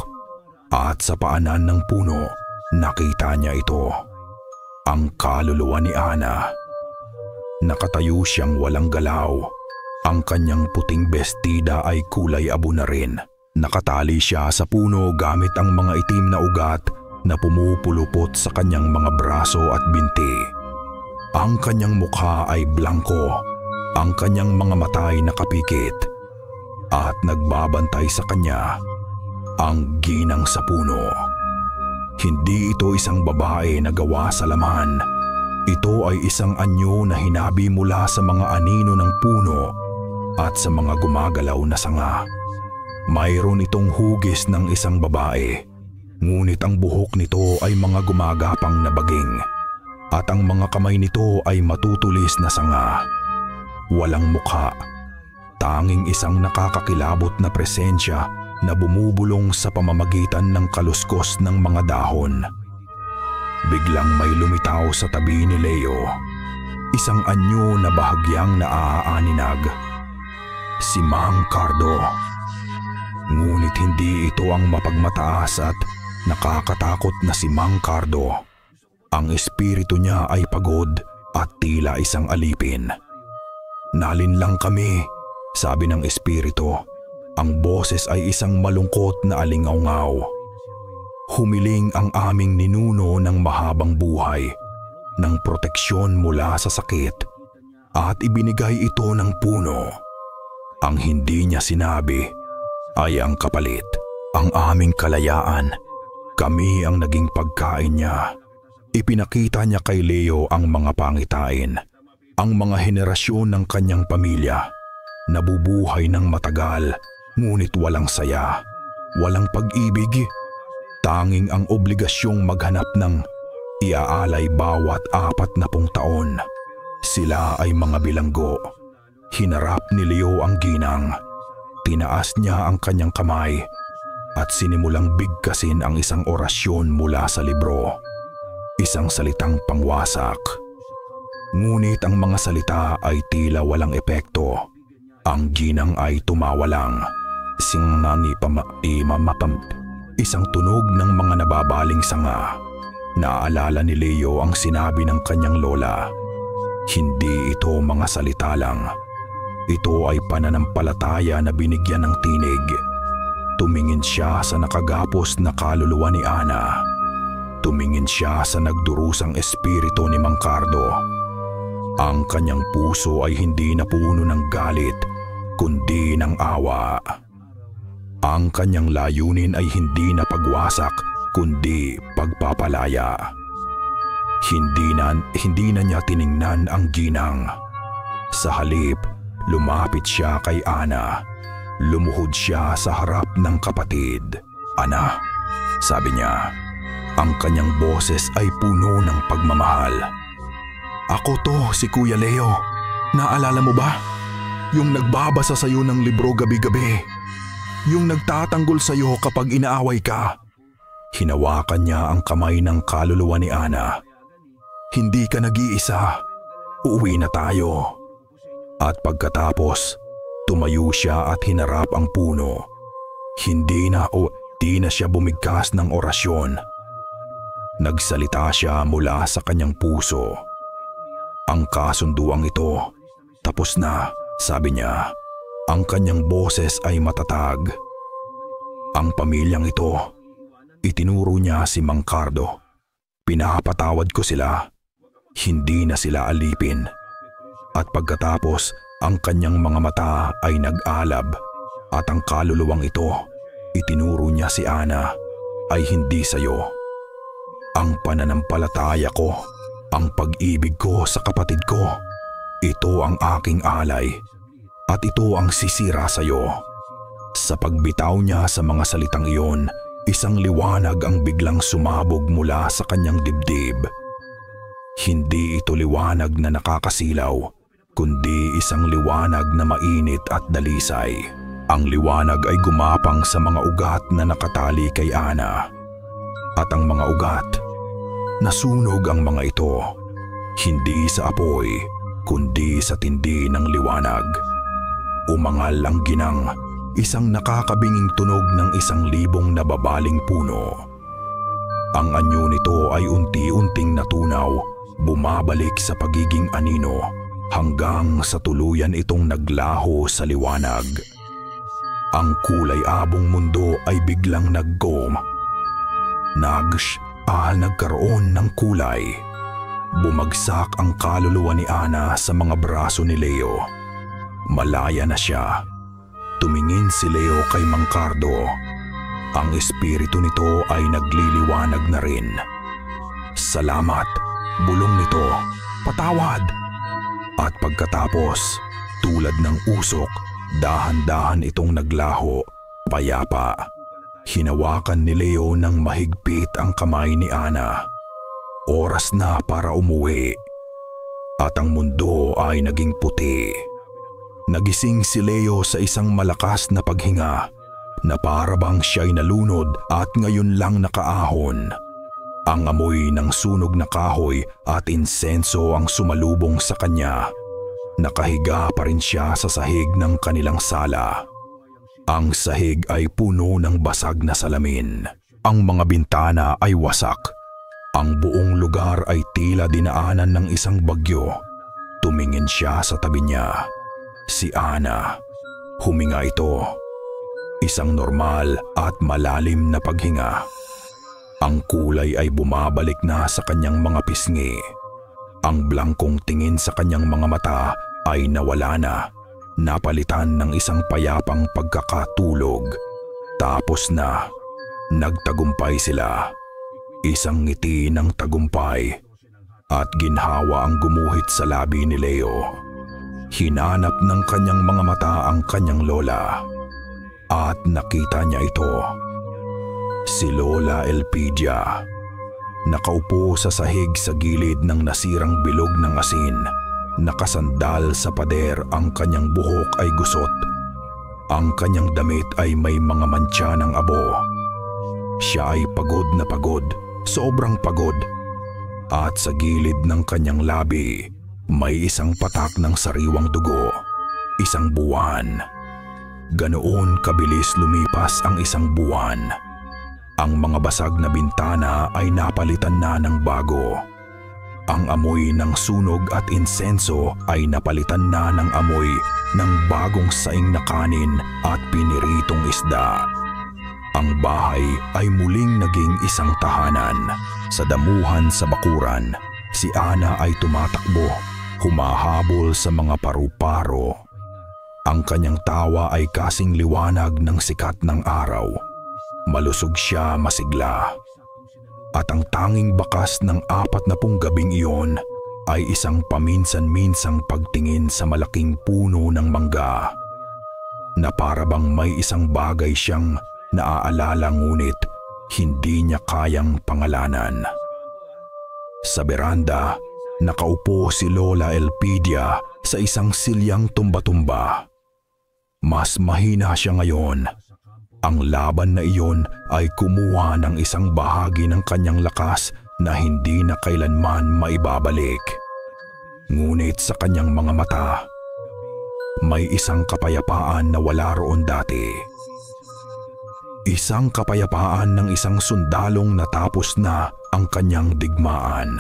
At sa paanan ng puno, nakita niya ito, ang kaluluwa ni Ana. Nakatayo siyang walang galaw. Ang kanyang puting bestida ay kulay abo na rin. Nakatali siya sa puno gamit ang mga itim na ugat na pumupulupot sa kanyang mga braso at binti. Ang kanyang mukha ay blangko, ang kanyang mga mata ay nakapikit, at nagbabantay sa kanya ang ginang sa puno. Hindi ito isang babae na gawa sa laman. Ito ay isang anyo na hinabi mula sa mga anino ng puno at sa mga gumagalaw na sanga. Mayroon itong hugis ng isang babae, ngunit ang buhok nito ay mga gumagapang na baging at ang mga kamay nito ay matutulis na sanga. Walang mukha, tanging isang nakakakilabot na presensya na bumubulong sa pamamagitan ng kaluskos ng mga dahon. Biglang may lumitaw sa tabi ni Leo, isang anyo na bahagyang naaaninag. Si Mang Cardo. Ngunit hindi ito ang mapagmataas at nakakatakot na si Mang Cardo. Ang espiritu niya ay pagod at tila isang alipin. "Nalinlang kami," sabi ng espiritu. Ang boses ay isang malungkot na alingawngaw. "Humiling ang aming ninuno ng mahabang buhay, ng proteksyon mula sa sakit, at ibinigay ito ng puno. Ang hindi niya sinabi ay ang kapalit, ang aming kalayaan. Kami ang naging pagkain niya." Ipinakita niya kay Leo ang mga pangitain, ang mga henerasyon ng kanyang pamilya, nabubuhay ng matagal, ngunit walang saya, walang pag-ibig, tanging ang obligasyong maghanap ng iaalay bawat 40 taon. Sila ay mga bilanggo. Hinarap ni Leo ang ginang. Tinaas niya ang kanyang kamay at sinimulang bigkasin ang isang orasyon mula sa libro. Isang salitang pangwasak. Ngunit ang mga salita ay tila walang epekto. Ang ginang ay tumawa lang. Isang tunog ng mga nababaling sanga. Naalala ni Leo ang sinabi ng kanyang lola. Hindi ito mga salita lang. Ito ay pananampalataya na binigyan ng tinig. Tumingin siya sa nakagapos na kaluluwa ni Ana. Tumingin siya sa nagdurusang espiritu ni Mang Cardo. Ang kanyang puso ay hindi napuno ng galit, kundi ng awa. Ang kanyang layunin ay hindi na pagwasak, kundi pagpapalaya. Hindi na niya tiningnan ang ginang. Sa halip, lumapit siya kay Ana. Lumuhod siya sa harap ng kapatid. "Ana," sabi niya. Ang kanyang boses ay puno ng pagmamahal. "Ako to, si Kuya Leo. Naalala mo ba? Yung nagbabasa sa'yo ng libro gabi-gabi. Yung nagtatanggol sa'yo kapag inaaway ka." Hinawakan niya ang kamay ng kaluluwa ni Ana. "Hindi ka nag-iisa. Uuwi na tayo." At pagkatapos, tumayo siya at hinarap ang puno. Di na siya bumigkas ng orasyon. Nagsalita siya mula sa kanyang puso. "Ang kasunduang ito, tapos na," sabi niya. Ang kanyang boses ay matatag. "Ang pamilyang ito," itinuro niya si Mang Cardo. "Pinapatawad ko sila. Hindi na sila alipin." At pagkatapos, ang kanyang mga mata ay nag-alab at ang kaluluwang ito, itinuro niya si Ana, ay hindi sayo. "Ang pananampalataya ko, ang pag-ibig ko sa kapatid ko, ito ang aking alay at ito ang sisira sa iyo." Sa pagbitaw niya sa mga salitang iyon, isang liwanag ang biglang sumabog mula sa kanyang dibdib. Hindi ito liwanag na nakakasilaw, kundi isang liwanag na mainit at dalisay. Ang liwanag ay gumapang sa mga ugat na nakatali kay Ana. At ang mga ugat, nasunog ang mga ito, hindi sa apoy, kundi sa tindi ng liwanag. Umangal ang ginang, isang nakakabinging tunog ng 1,000 nababaling puno. Ang anyo nito ay unti-unting natunaw, bumabalik sa pagiging anino, hanggang sa tuluyan itong naglaho sa liwanag. Ang kulay-abong mundo ay biglang naggom. Nagkaroon ng kulay. Bumagsak ang kaluluwa ni Ana sa mga braso ni Leo. Malaya na siya. Tumingin si Leo kay Mang Cardo. Ang espiritu nito ay nagliliwanag na rin. "Salamat," bulong nito. "Patawad." At pagkatapos, tulad ng usok, dahan-dahan itong naglaho, payapa. Hinawakan ni Leo ng mahigpit ang kamay ni Ana. Oras na para umuwi. At ang mundo ay naging puti. Nagising si Leo sa isang malakas na paghinga na para bang siya'y nalunod at ngayon lang nakaahon. Ang amoy ng sunog na kahoy at insenso ang sumalubong sa kanya. Nakahiga pa rin siya sa sahig ng kanilang sala. Ang sahig ay puno ng basag na salamin. Ang mga bintana ay wasak. Ang buong lugar ay tila dinaanan ng isang bagyo. Tumingin siya sa tabi niya. Si Ana. Huminga ito. Isang normal at malalim na paghinga. Ang kulay ay bumabalik na sa kanyang mga pisngi. Ang blangkong tingin sa kanyang mga mata ay nawala na. Napalitan ng isang payapang pagkakatulog. Tapos na, nagtagumpay sila. Isang ngiti ng tagumpay at ginhawa ang gumuhit sa labi ni Leo. Hinanap ng kanyang mga mata ang kanyang lola at nakita niya ito. Si Lola Elpidia. Nakaupo sa sahig sa gilid ng nasirang bilog ng asin. Nakasandal sa pader, ang kanyang buhok ay gusot. Ang kanyang damit ay may mga mantsa ng abo. Siya ay pagod na pagod, sobrang pagod. At sa gilid ng kanyang labi, may isang patak ng sariwang dugo. Isang buwan. Ganoon kabilis lumipas ang isang buwan. Ang mga basag na bintana ay napalitan na ng bago. Ang amoy ng sunog at insenso ay napalitan na ng amoy ng bagong saing na kanin at piniritong isda. Ang bahay ay muling naging isang tahanan. Sa damuhan sa bakuran, si Ana ay tumatakbo, humahabol sa mga paru-paro. Ang kanyang tawa ay kasing liwanag ng sikat ng araw. Malusog siya, masigla. At ang tanging bakas ng 40 gabing iyon ay isang paminsan-minsang pagtingin sa malaking puno ng mangga na para bang may isang bagay siyang naaalala ngunit hindi niya kayang pangalanan. Sa beranda, nakaupo si Lola Elpidia sa isang silyang tumba-tumba. Mas mahina siya ngayon. Ang laban na iyon ay kumuha ng isang bahagi ng kanyang lakas na hindi na kailanman maibabalik. Ngunit sa kanyang mga mata, may isang kapayapaan na wala roon dati. Isang kapayapaan ng isang sundalong natapos na ang kanyang digmaan.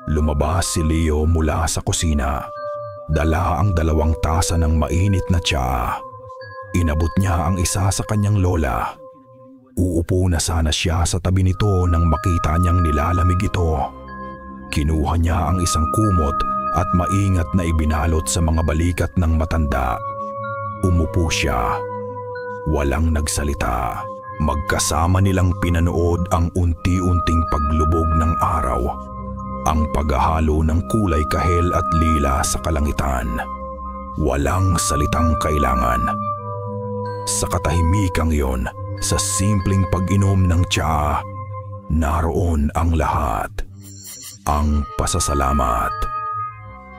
Lumabas si Leo mula sa kusina. Dala ang 2 tasa ng mainit na tsaa. Inabot niya ang isa sa kanyang lola. Uupo na sana siya sa tabi nito nang makita niyang nilalamig ito. Kinuha niya ang isang kumot at maingat na ibinalot sa mga balikat ng matanda. Umupo siya. Walang nagsalita. Magkasama nilang pinanood ang unti-unting paglubog ng araw. Ang paghahalo ng kulay kahel at lila sa kalangitan. Walang salitang kailangan. Sa katahimikang iyon, sa simpleng pag-inom ng tsaa, naroon ang lahat. Ang pasasalamat,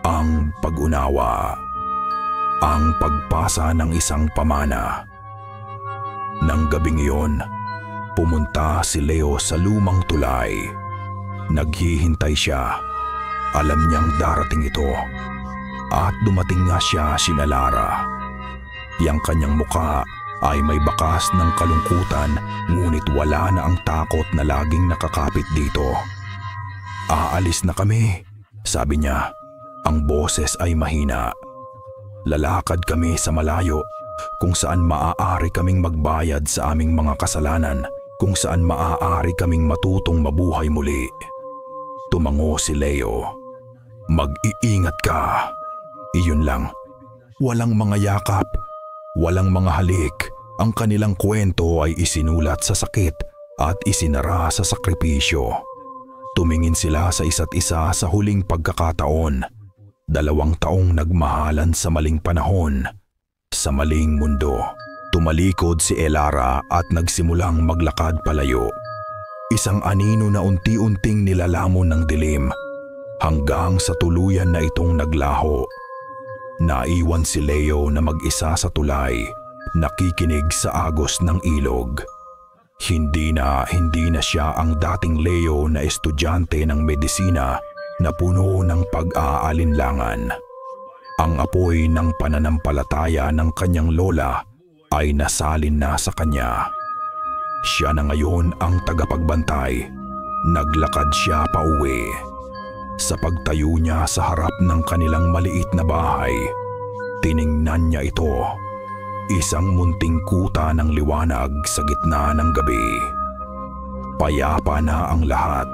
ang pag pag-unawa. Ang pagpasa ng isang pamana. Nang gabing iyon, pumunta si Leo sa lumang tulay. Naghihintay siya. Alam niyang darating ito. At dumating nga siya sina Lara. Yang kanyang muka ay may bakas ng kalungkutan, ngunit wala na ang takot na laging nakakapit dito. "Aalis na kami," sabi niya. Ang boses ay mahina. "Lalakad kami sa malayo, kung saan maaari kaming magbayad sa aming mga kasalanan, kung saan maaari kaming matutong mabuhay muli." Tumango si Leo. "Mag-iingat ka." Iyon lang. Walang mga yakap, walang mga halik. Ang kanilang kwento ay isinulat sa sakit at isinara sa sakripisyo. Tumingin sila sa isa't isa sa huling pagkakataon. 2 taong nagmahalan sa maling panahon, sa maling mundo. Tumalikod si Elara at nagsimulang maglakad palayo. Isang anino na unti-unting nilalamon ng dilim, hanggang sa tuluyan na itong naglaho. Naiwan si Leo na mag-isa sa tulay, nakikinig sa agos ng ilog. Hindi na siya ang dating Leo na estudyante ng medisina na puno ng pag-aalinlangan. Ang apoy ng pananampalataya ng kanyang lola ay nasalin na sa kanya. Siya na ngayon ang tagapagbantay. Naglakad siya pauwi. Sa pagtayo niya sa harap ng kanilang maliit na bahay, tiningnan niya ito. Isang munting kuta ng liwanag sa gitna ng gabi. Payapa na ang lahat.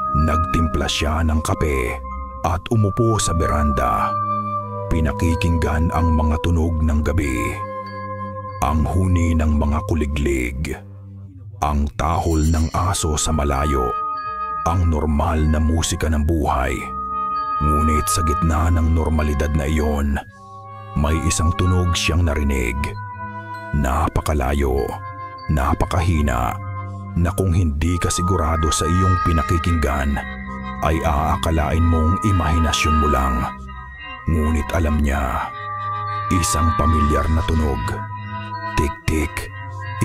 Nagtimpla siya ng kape at umupo sa beranda. Pinakikinggan ang mga tunog ng gabi. Ang huni ng mga kuliglig. Ang tahol ng aso sa malayo. Ang normal na musika ng buhay. Ngunit sa gitna ng normalidad na iyon, may isang tunog siyang narinig. Napakalayo, napakahina, na kung hindi ka sigurado sa iyong pinakikinggan, ay aakalain mong imahinasyon mo lang. Ngunit alam niya, isang pamilyar na tunog. Tik-tik,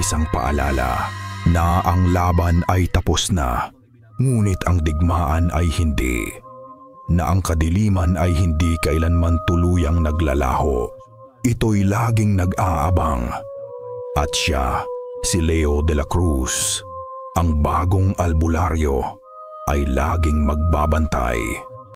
isang paalala na ang laban ay tapos na. Ngunit ang digmaan ay hindi, na ang kadiliman ay hindi kailanman tuluyang naglalaho. Ito'y laging nag-aabang. At siya, si Leo de la Cruz, ang bagong albularyo, ay laging magbabantay.